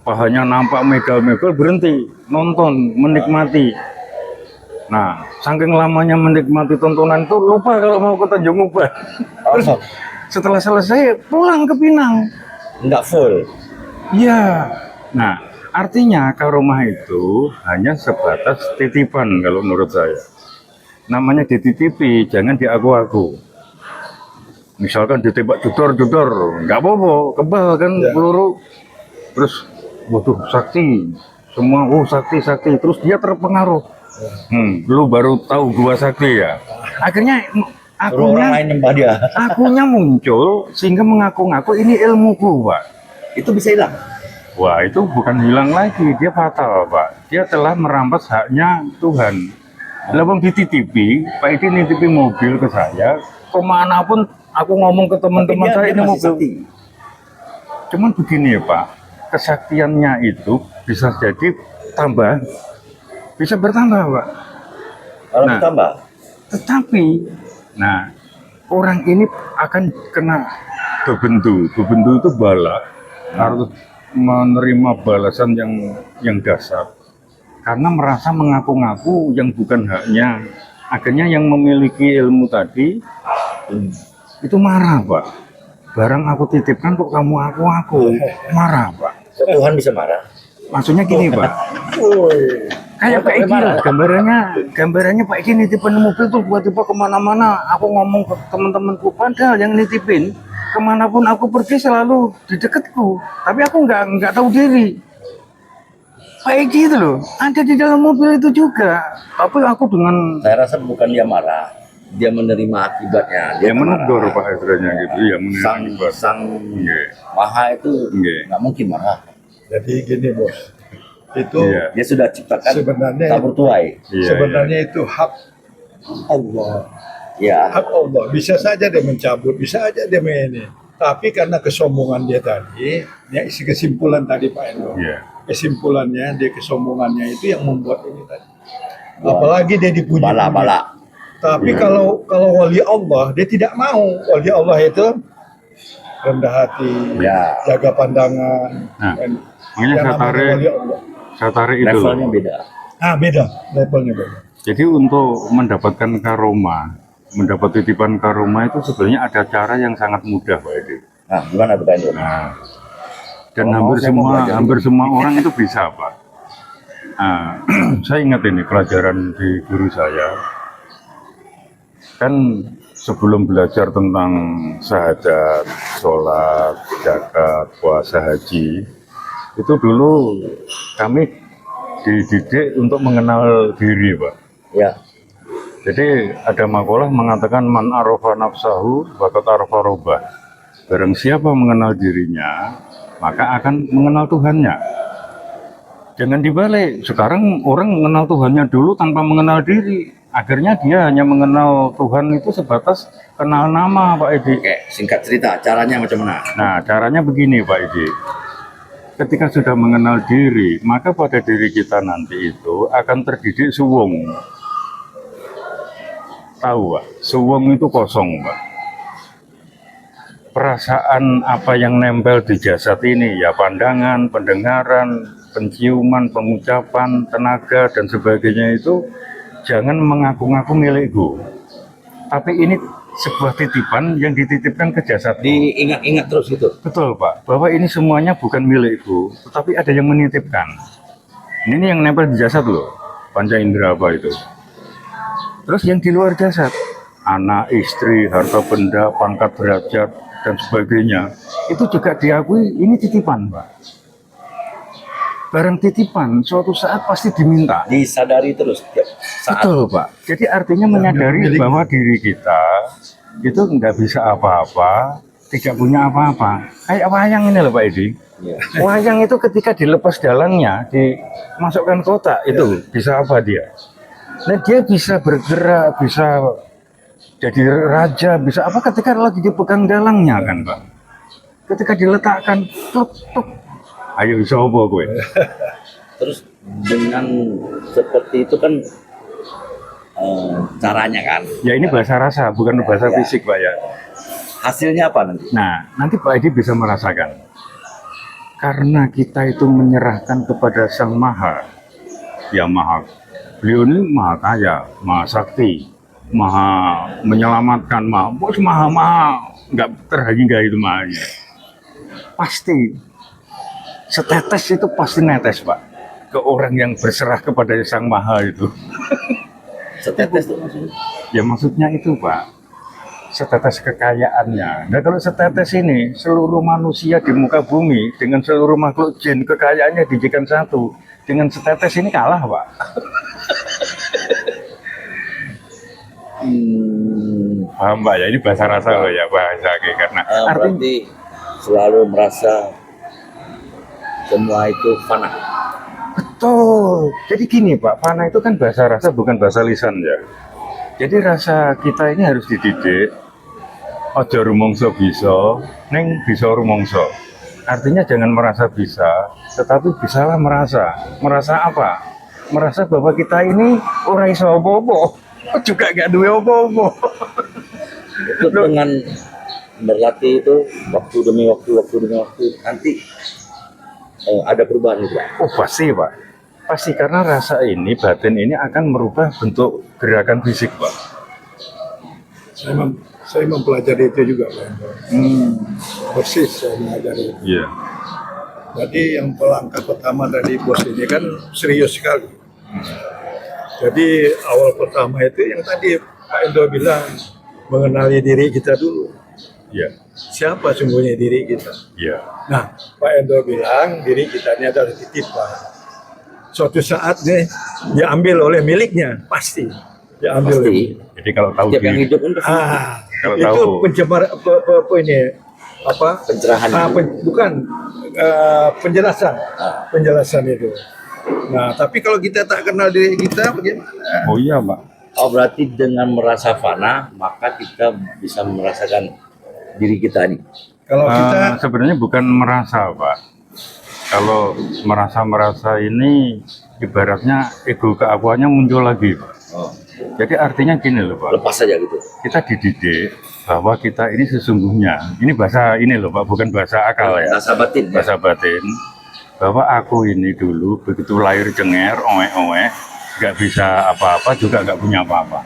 pahanya nampak megal-megal, berhenti nonton, menikmati. Nah, saking lamanya menikmati tontonan itu lupa kalau mau ke Tanjung Uban. Terus setelah selesai pulang ke Pinang. Enggak full. Iya. Nah, artinya karomah itu hanya sebatas titipan kalau menurut saya. Namanya dititipi, jangan diaku-aku. Misalkan ditembak jedor, nggak apa-apa, kebal kan peluru. Terus, waduh sakti, semua sakti, terus dia terpengaruh. Lu baru tahu gua sakti ya. Akhirnya Orang lain nyembah dia. akunya muncul sehingga mengaku-ngaku ini ilmuku Pak. Itu bisa hilang. Wah itu bukan hilang lagi, dia fatal Pak. Dia telah merampas haknya Tuhan. Lalu dititipi, Pak Edi nitipi mobil ke saya, kemanapun aku ngomong ke teman-teman saya ini mobil. Sakti. Cuman begini ya Pak, kesaktiannya itu bisa jadi tambah, bisa bertambah Pak. Kalau Nah. ditambah. Tetapi, nah orang ini akan kena bebendu. Bebendu itu bala, harus menerima balasan yang dasar. Karena merasa mengaku-ngaku yang bukan haknya. Akhirnya yang memiliki ilmu tadi itu marah Pak. Barang aku titipkan kok kamu aku marah Pak. Tuhan bisa marah. maksudnya gini Pak. Woi, Kayak Pak Egi lah, gambarannya Pak Egi nitipin mobil tuh tiba-tiba kemana-mana. Aku ngomong ke teman-temanku, padahal yang nitipin kemanapun aku pergi selalu di dekatku. Tapi aku nggak tahu diri. Pak Egi itu loh, ada di dalam mobil itu juga. Tapi aku dengan Saya rasa bukan dia marah, dia menerima akibatnya. Dia menegur marah. Pak istilahnya gitu, ya Sang, menegur. sang Nggih. maha itu Nggih. nggak mungkin marah. jadi gini bos, itu Iya. Dia sudah ciptakan Sebenarnya- tabur tuai. Iya, sebenarnya itu hak Allah. Ya, Hak Allah. Bisa saja dia mencabut, bisa aja dia ini. Tapi karena kesombongan dia tadi, ya isi kesimpulan tadi Pak Endo. Iya. Kesimpulannya, dia kesombongannya itu yang membuat ini tadi. Apalagi dia dipuji. bala-bala. Tapi kalau wali Allah, dia tidak mau. Wali Allah itu rendah hati, Ya. jaga pandangan. Nah, dan makanya yang saya namanya tarik- wali Allah. Saya tarik itu loh. Levelnya beda. Beda, levelnya beda. Jadi untuk mendapatkan karoma, mendapat titipan karoma itu sebenarnya ada cara yang sangat mudah Pak Edi. Nah, gimana tuh Pak Endo? Nah, dan Kalau mau, saya mau belajar. hampir semua orang itu bisa Pak. Nah, saya ingat ini pelajaran di guru saya. Kan sebelum belajar tentang syahadat, sholat, zakat, puasa, haji, itu dulu kami dididik untuk mengenal diri Pak. Ya, Jadi ada makalah mengatakan man arafa nafsahu waqad arafa rabbah. Barang siapa mengenal dirinya, maka akan mengenal Tuhannya. Jangan dibalik. Sekarang orang mengenal Tuhannya dulu tanpa mengenal diri. Akhirnya dia hanya mengenal Tuhan itu sebatas kenal nama Pak Edi. oke, singkat cerita, caranya macam mana? Nah, caranya begini Pak Edi. Ketika sudah mengenal diri, maka pada diri kita nanti itu akan terdidik suwung. Tahu Pak, suwung itu kosong Pak. Perasaan apa yang nempel di jasad ini, ya pandangan, pendengaran, penciuman, pengucapan, tenaga, dan sebagainya itu jangan mengaku-ngaku milikku. Tapi ini sebuah titipan yang dititipkan ke jasad. Diingat-ingat terus gitu. Betul Pak, bahwa ini semuanya bukan milikku, tetapi ada yang menitipkan. Ini yang nempel di jasad loh, panca indera apa itu. Terus yang di luar jasad, anak, istri, harta benda, pangkat derajat, dan sebagainya, itu juga diakui ini titipan Pak. Barang titipan suatu saat pasti diminta. Disadari terus tiap saat. Betul Pak. Jadi artinya menyadari bahwa diri kita itu nggak bisa apa-apa, tidak punya apa-apa. Kayak wayang ini loh Pak Edi. Ya. Wayang itu ketika dilepas dalangnya, dimasukkan kotak, itu bisa apa dia? Nah dia bisa bergerak, bisa jadi raja, bisa apa ketika lagi dipegang dalangnya kan Pak? Ketika diletakkan, tuk, tuk. Ayo bisa apa gue? Terus dengan seperti itu kan caranya kan. Ya ini bahasa rasa, bukan bahasa Ya. fisik Pak ya. Hasilnya apa nanti? Nah, nanti Pak Edi bisa merasakan. Karena kita itu menyerahkan kepada Sang Maha, ya Maha. Beliau ini Maha Kaya, Maha Sakti, Maha menyelamatkan, Maha, nggak terhingga itu mahanya. Pasti, setetes itu pasti netes Pak, ke orang yang berserah kepada Sang Maha itu. Setetes itu maksudnya. Ya maksudnya itu Pak, setetes kekayaannya. Nah kalau setetes ini seluruh manusia di muka bumi dengan seluruh makhluk jin kekayaannya dijadikan satu, dengan setetes ini kalah Pak. Paham Pak ya, ini bahasa rasa loh ya bahasa karena artinya Berarti selalu merasa semua itu fana. betul. Jadi gini Pak, fana itu kan bahasa rasa bukan bahasa lisan ya. Jadi rasa kita ini harus dididik. Ojo rumongso bisa, neng bisa rumongso. Artinya jangan merasa bisa, tetapi bisalah merasa. Merasa apa? Merasa bahwa kita ini orang iso apa-apa, juga gak duwe apa-apa. Itu dengan berlatih itu waktu demi waktu nanti ada perubahan itu Pak. Oh pasti Pak, pasti karena rasa ini, batin ini akan merubah bentuk gerakan fisik Pak. Saya mempelajari itu juga Pak. Persis saya mempelajari itu. Iya. Jadi yang langkah pertama dari bos ini kan serius sekali. Jadi awal pertama itu yang tadi Pak Endo bilang, mengenali diri kita dulu. Ya, Siapa sungguhnya diri kita? ya. Nah, Pak Endo bilang diri kita ini adalah titipan. Suatu saat nih diambil oleh miliknya, pasti diambil. Pasti. Jadi kalau tahu Setiap yang diri, hidup kan pasti Kalau Itu tahu. pencemar apa ini apa? pencerahan. Bukan penjelasan, Ah. penjelasan itu. Nah, tapi kalau kita tak kenal diri kita, bagaimana? oh iya Pak, Oh, berarti dengan merasa fana, maka kita bisa merasakan diri kita ini. Kalau kita sebenarnya bukan merasa Pak. Kalau merasa ini ibaratnya ego keakuannya muncul lagi Pak. Oh, Jadi artinya gini loh Pak, lepas saja gitu. kita dididik bahwa kita ini sesungguhnya, ini bahasa ini loh Pak, bukan bahasa akal ya, Rasa batin. Ya? bahasa batin, bahwa aku ini dulu begitu lahir cenger, owe-owe, nggak bisa apa-apa juga nggak punya apa-apa.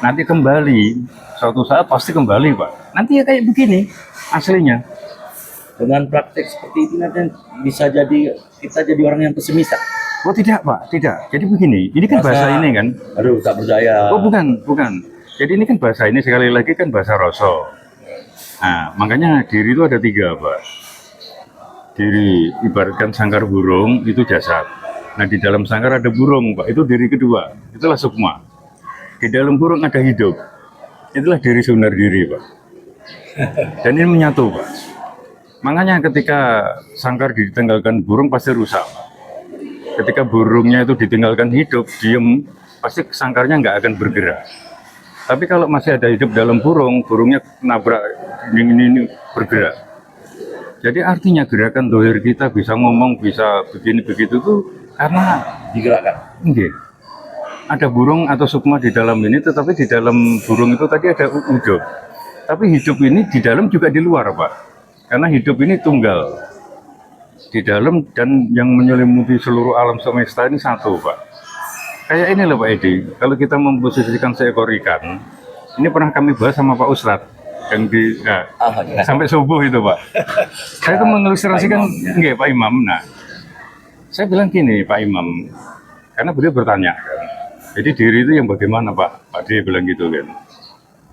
Nanti kembali, suatu saat pasti kembali Pak. Nanti ya kayak begini aslinya. Dengan praktek seperti itu nanti bisa jadi kita jadi orang yang pesimis. Tak? Oh tidak Pak, tidak. Jadi begini, ini kan bahasa ini kan. Aduh, tak percaya. Oh bukan. Jadi ini kan bahasa ini sekali lagi kan bahasa Roso. Nah makanya diri itu ada 3 Pak. Diri ibaratkan sangkar burung itu jasad. Nah di dalam sangkar ada burung Pak, itu diri kedua. Itulah sukma. Di dalam burung ada hidup. Itulah diri sebenar diri Pak. Dan ini menyatu Pak. Makanya ketika sangkar ditinggalkan burung pasti rusak Pak. Ketika burungnya itu ditinggalkan hidup, diem, pasti sangkarnya nggak akan bergerak. Tapi kalau masih ada hidup dalam burung, burungnya nabrak ini bergerak. Jadi artinya gerakan dohir kita bisa ngomong, bisa begini begitu tuh karena Digerakkan. enggak. Ada burung atau sukma di dalam ini, tetapi di dalam burung itu tadi ada hidup. Tapi hidup ini di dalam juga di luar Pak. Karena hidup ini tunggal. Di dalam dan yang menyelimuti seluruh alam semesta ini satu Pak. Kayak ini loh Pak Edi, kalau kita memposisikan seekor ikan, ini pernah kami bahas sama Pak Ustadz yang Ya. sampai subuh itu Pak. Saya itu mengilustrasikan, enggak Pak Imam. Nah, saya bilang gini Pak Imam, karena beliau bertanya kan, jadi diri itu yang bagaimana Pak? Pak dia bilang gitu kan.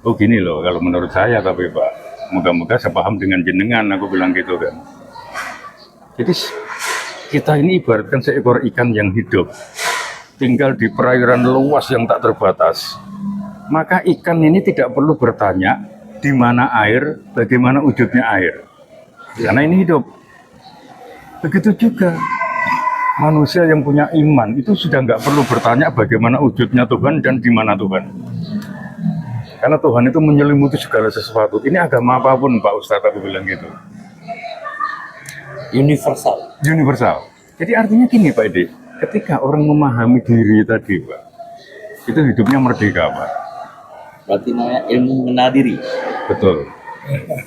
Oh gini loh, kalau menurut saya tapi Pak, moga-moga sepaham dengan jenengan, aku bilang gitu kan. Jadi kita ini ibaratkan seekor ikan yang hidup, tinggal di perairan luas yang tak terbatas. Maka ikan ini tidak perlu bertanya di mana air, bagaimana wujudnya air. Karena ini hidup. Begitu juga manusia yang punya iman itu sudah nggak perlu bertanya bagaimana wujudnya Tuhan dan di mana Tuhan. Karena Tuhan itu menyelimuti segala sesuatu. Ini agama apapun Pak Ustadz aku bilang gitu. Universal. Universal. Jadi artinya gini Pak Edi, ketika orang memahami diri tadi Pak, itu hidupnya merdeka Pak. Berarti namanya ilmu mengenal diri. Betul.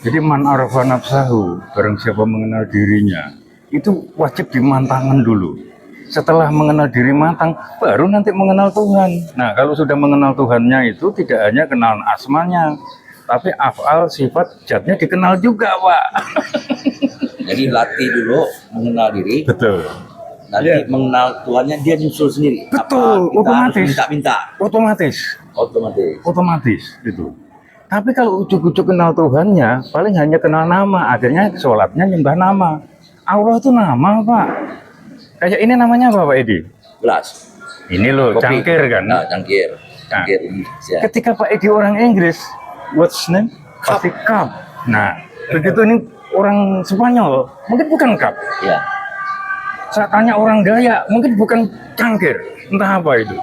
Jadi man arafa nafsahu, barang siapa mengenal dirinya, itu wajib dimantangan dulu. Setelah mengenal diri matang, baru nanti mengenal Tuhan. Nah kalau sudah mengenal Tuhannya itu tidak hanya kenal asmanya, tapi afal, sifat, zatnya dikenal juga Pak. Jadi latih dulu mengenal diri. Betul. Nanti mengenal Tuhannya dia nyusul sendiri. Betul, Apa kita otomatis. harus minta-minta. Otomatis. Otomatis. Itu. Tapi kalau ujuk-ujuk kenal Tuhannya, paling hanya kenal nama. Akhirnya sholatnya nyembah nama. Allah itu nama Pak. Kayak ini namanya apa Pak Edi? Gelas. Ini loh, Kopi. cangkir kan. Nah, cangkir. Cangkir Indonesia. Ketika Pak Edi orang Inggris, what's name? Pasti cup. Nah, begitu ini orang Spanyol, mungkin bukan cup. Ya. Saya tanya orang Dayak, mungkin bukan cangkir. Entah apa itu.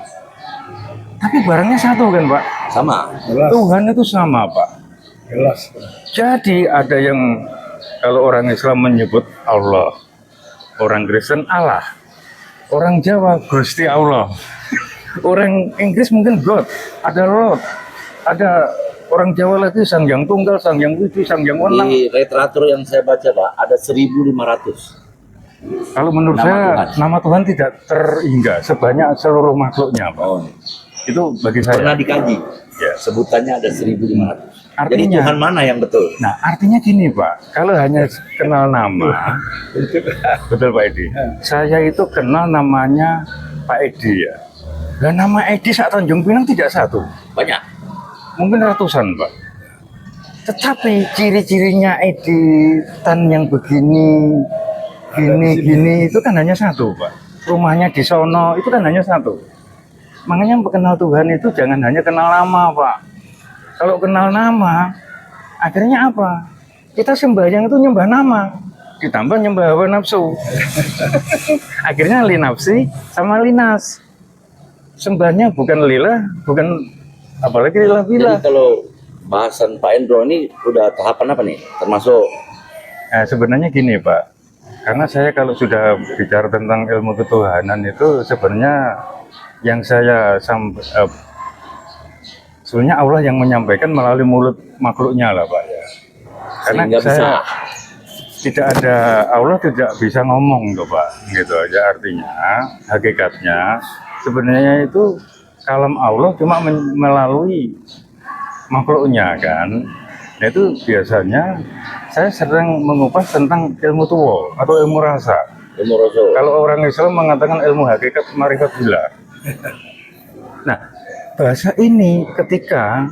Tapi barangnya satu kan Pak. Sama. jelas, Tuhan itu sama Pak. jelas. Jadi ada yang kalau orang Islam menyebut Allah, orang Kristen Allah, orang Jawa Gusti Allah, orang Inggris mungkin God, ada Lord, ada orang Jawa lagi Sang Yang Tunggal, Sang Yang Widi, Sang Yang Wenang. Di literatur yang saya baca Pak, ada 1.500. Kalau menurut Nama saya Tuhan. nama Tuhan tidak terhingga sebanyak seluruh makhluknya Pak. Oh, Itu bagi pernah saya. dikaji. Ya. Sebutannya ada 1.500. Jadi Artinya, Tuhan mana yang betul? nah artinya gini Pak, kalau hanya kenal nama, betul Pak Edi. Saya itu kenal namanya Pak Edi ya. Dan nama Edi saat Tanjung Pinang tidak satu, Banyak. mungkin ratusan Pak. Tetapi ciri-cirinya Edi Tan yang begini, gini itu kan hanya satu Pak. Rumahnya di sono itu kan hanya satu. Makanya kenal Tuhan itu jangan hanya kenal nama Pak. Kalau kenal nama, akhirnya apa? Kita sembahyang itu nyembah nama, ditambah nyembah hawa nafsu. Akhirnya linafsi sama linas. Sembahnya bukan lillah, bukan apalagi lillah bila. Jadi kalau bahasan Pak Endro ini udah tahapan apa nih? Termasuk Sebenarnya gini Pak, karena saya kalau sudah bicara tentang ilmu ketuhanan itu sebenarnya yang saya sebenarnya Allah yang menyampaikan melalui mulut makhluknya lah Pak ya. Karena sehingga saya bisa tidak ada, Allah tidak bisa ngomong tuh Pak, gitu aja artinya. Hakikatnya sebenarnya itu kalam Allah cuma melalui makhluknya kan. Nah itu biasanya saya sering mengupas tentang ilmu tuwo atau ilmu rasa. ilmu Rasul. Kalau orang Islam mengatakan ilmu hakikat marifat bila. Nah, bahasa ini ketika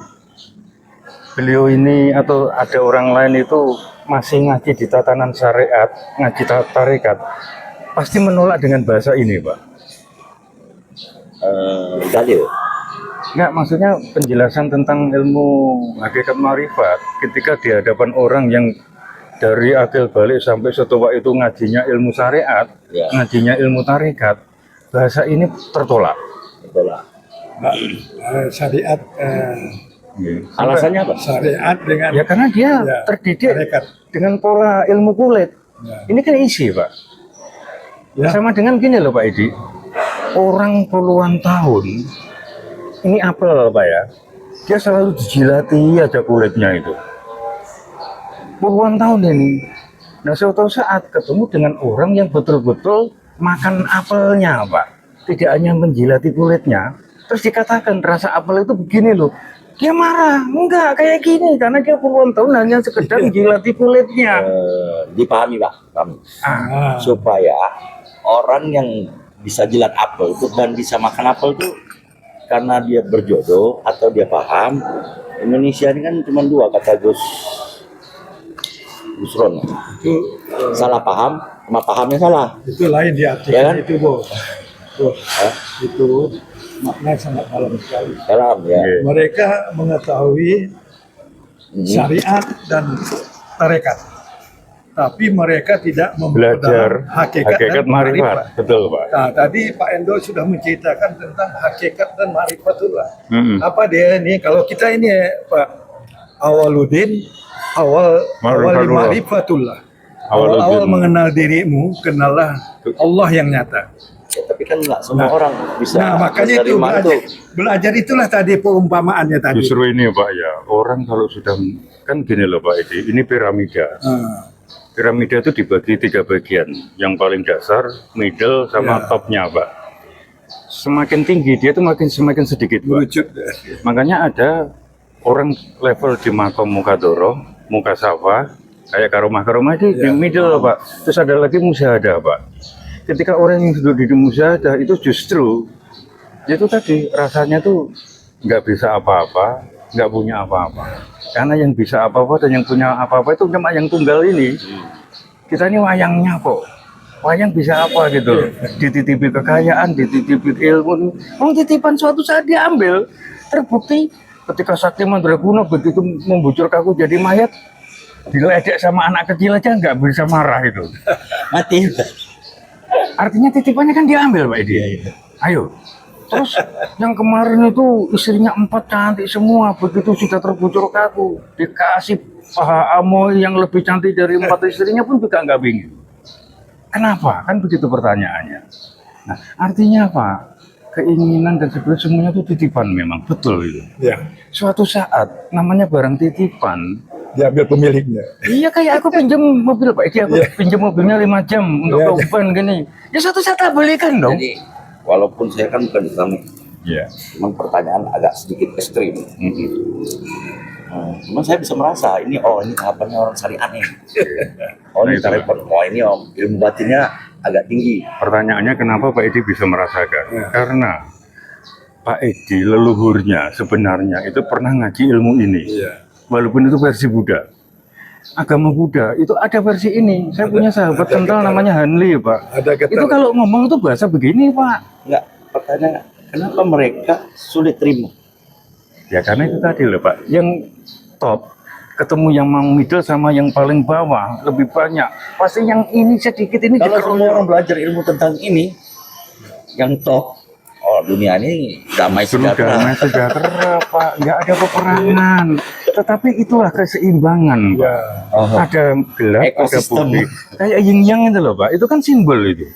beliau ini atau ada orang lain itu masih ngaji di tatanan syariat, ngaji tarekat, pasti menolak dengan bahasa ini, Pak. Dalil. Enggak, maksudnya penjelasan tentang ilmu hakikat marifat ketika di hadapan orang yang dari akil balik sampai setua itu ngajinya ilmu syariat, Ya. ngajinya ilmu tarekat, bahasa ini tertolak. Betul lah. Syariat Alasannya apa? syariat dengan Ya karena dia Ya, terdidik tarekat. dengan pola ilmu kulit. Ya. Ini kan isi, Pak. Ya. Sama dengan gini loh Pak Edi. Orang puluhan tahun, ini apel Pak ya, dia selalu dijilati aja kulitnya itu. Puluhan tahun ini. Nah suatu saat ketemu dengan orang yang betul-betul makan apelnya Pak. Tidak hanya menjilati kulitnya. Terus dikatakan rasa apel itu begini loh. Dia marah, enggak kayak gini karena dia puluhan tahun hanya sekedar menjilati kulitnya. Dipahami Pak, pahami. Ah, Supaya orang yang bisa jilat apel itu dan bisa makan apel itu karena dia berjodoh atau dia paham. Indonesia ini kan cuma dua kata Gusron. itu Salah paham sama pahamnya salah. itu lain Ya diartikan kan? itu itu makna sangat dalam sekali. Dalam ya. Iya. Mereka mengetahui syariat dan tarekat, tapi mereka tidak Belajar memperdalam hakikat dan marifat. Betul Pak. Nah, tadi Pak Endo sudah menceritakan tentang hakikat dan marifatullah. Mm-mm. Apa dia ini? Kalau kita ini Pak Awaluddin, awal Marifatullah. marifatullah. Awaluddin. Awal-awal mengenal dirimu, kenallah Allah yang nyata. Ya, tapi kan nggak semua Nah. orang bisa Nah, makanya itu menerima belajar itulah tadi perumpamaannya tadi. Justru ini Pak ya, orang kalau sudah kan gini loh Pak Edi, ini piramida. Ah, Piramida itu dibagi 3 bagian, yang paling dasar, middle, sama Ya. topnya Pak. Semakin tinggi dia tuh semakin sedikit Pak. wujud. Makanya ada orang level di makom mukadoro, mukasafa, kayak karomah-karomah di middle Pak. Terus ada lagi musyahadah Pak. Ketika orang yang duduk di musyahadah itu justru itu tadi rasanya tuh nggak bisa apa-apa, nggak punya apa-apa. Karena yang bisa apa-apa dan yang punya apa-apa itu cuma yang tunggal ini. Kita ini wayangnya kok. Wayang bisa apa gitu. Dititipi kekayaan, dititipi ilmu. Mau titipan suatu saat diambil. Terbukti ketika Sakti Mandraguna begitu membucurkan aku jadi mayat, diledek sama anak kecil aja nggak bisa marah itu. mati. Artinya titipannya kan diambil Pak Edi. Ayo. Terus yang kemarin itu istrinya 4 cantik semua, begitu sudah terbucur kaku, dikasih paha amoy yang lebih cantik dari 4 istrinya pun juga nggak bingung. Kenapa? Kan begitu pertanyaannya. Nah, artinya apa? Keinginan dan sebagainya semuanya itu titipan memang, betul itu. Ya, Suatu saat namanya barang titipan. diambil pemiliknya. Iya kayak aku pinjam mobil Pak Edi, aku pinjam mobilnya 5 jam untuk Iya, ke Uban gini. Ya suatu saat tak belikan dong. Jadi walaupun saya kan bukan Islam, Iya. Cuman pertanyaan agak sedikit ekstrim. Mm-mm. Cuman saya bisa merasa ini tahapannya orang syariat nih. Oh Nah, ini itulah. tahapan, ini ilmu batinnya agak tinggi. Pertanyaannya kenapa Pak Edi bisa merasakan? Karena Pak Edi leluhurnya sebenarnya itu pernah ngaji ilmu ini. Walaupun itu versi Buddha. Agama Buddha itu ada versi ini. Saya punya sahabat ada kental getar. namanya Hanli, Pak. Ada getar. Itu kalau ngomong itu bahasa begini, Pak. Enggak, pertanyaan kenapa mereka sulit terima? Ya karena itu tadi loh, Pak. Yang top ketemu yang middle sama yang paling bawah lebih banyak. Pasti yang ini sedikit ini Kalau dikeroyok. semua orang belajar ilmu tentang ini, yang top, dunia ini damai Dulu sejahtera. damai sejahtera, Pak. Nggak ada peperangan. Tetapi itulah keseimbangan, Pak. Ada gelap, ada Ekosistem. putih. Kayak yin yang itu loh, Pak. Itu kan simbol itu.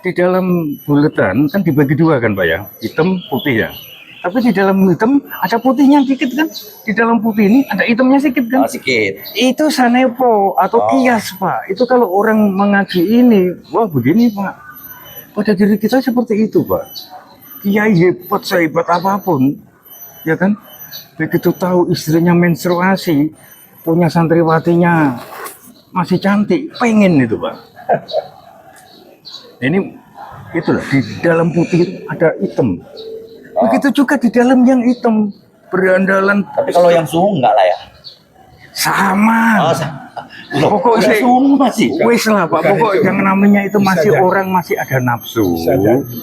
Di dalam buletan kan dibagi dua kan, Pak ya. Hitam, putih ya. Tapi di dalam hitam ada putihnya dikit kan. Di dalam putih ini ada hitamnya sedikit kan. Sedikit. Itu sanepo atau kias, Pak. Itu kalau orang mengaji ini, wah begini, Pak. Pada diri kita seperti itu, Pak. Kiai hebat, sehebat apapun, ya kan? Begitu tahu istrinya menstruasi, punya santriwatinya masih cantik, pengen itu, Pak. Ini itulah di dalam putih ada hitam. Begitu juga di dalam yang hitam berandalan Tapi kalau yang suhu enggak lah ya. sama. Pokok Udah sih- suhu masih. Wes lah, Pak. Bukan Pokok itu. yang namanya itu Bisa masih jadi. orang masih ada nafsu. Bisa jadi.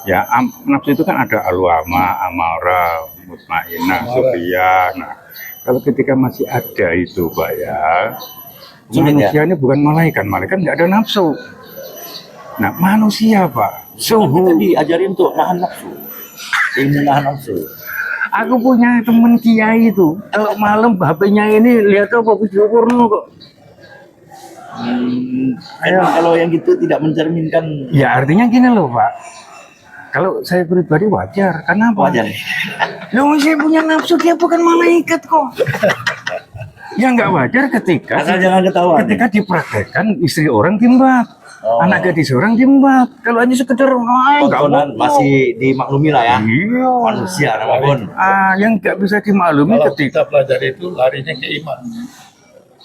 Ya, nafsu itu kan ada alwama, amara, mutmainah, sufiyah. Nah, kalau ketika masih ada itu, Pak ya, Sulit ya? manusia ini bukan malaikat, malaikat nggak ada nafsu. Nah, manusia, Pak, Kita suhu. diajarin untuk nahan nafsu. Ilmu nahan nafsu. Aku punya temen kiai itu, kalau malam HP-nya ini lihat apa video porno kok. Emang kalau yang gitu tidak mencerminkan Ya artinya gini loh, Pak. Kalau saya pribadi wajar, kenapa? wajar. Loh, saya punya nafsu, dia bukan malaikat kok. Ya nggak wajar ketika Asal jangan ketahuan. ketika dipraktekkan istri orang timbat, Oh. anak gadis orang timbat. Kalau hanya sekedar nggak Tontonan apa-apa. masih dimaklumi lah ya. Iya. Manusia apapun. Yang nggak bisa dimaklumi Kalau ketika kita pelajari itu larinya ke iman.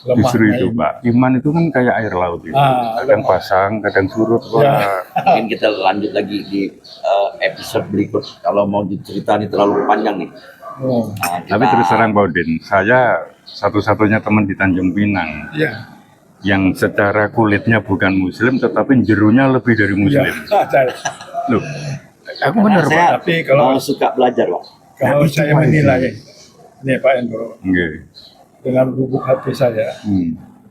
justru Lemahnya itu, iman. Pak. Iman itu kan kayak air laut itu. Kadang lemah. pasang, kadang surut. Ya. Wah. Mungkin kita lanjut lagi di episode berikut. Kalau mau dicerita ini terlalu panjang nih. Oh, Nah, Tapi terus terang, Pak Udin, saya satu-satunya teman di Tanjung Pinang iya. yang secara kulitnya bukan muslim tetapi jerunya lebih dari Iya. muslim. Saya- Loh, aku bener, Pak. saya Tapi kalau- suka belajar, Pak. Kalau Nah, itu saya Pak, menilai, ini Pak Endro, Nggih. dengan lubuk hati Hmm.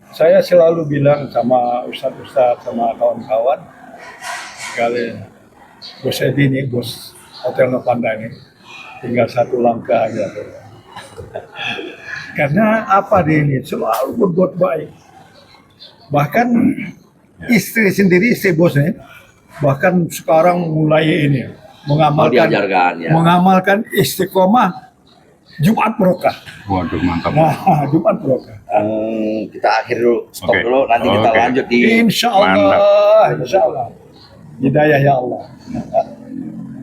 saya selalu bilang sama ustadz-ustadz, sama kawan-kawan, kali bos Edi ini, bos Hotel Nopanda ini, tinggal satu langkah aja. Karena apa dia ini selalu berbuat baik. Bahkan istri sendiri, istri bosnya, bahkan sekarang mulai ini Mau mengamalkan diajarkan ya. mengamalkan istiqomah Jumat Barokah. Waduh, mantap. Nah, Jumat Barokah. Kita akhir dulu, stop Oke. dulu. Nanti kita Oke. lanjut di Insya Allah, insya Allah. Hidayah ya Allah.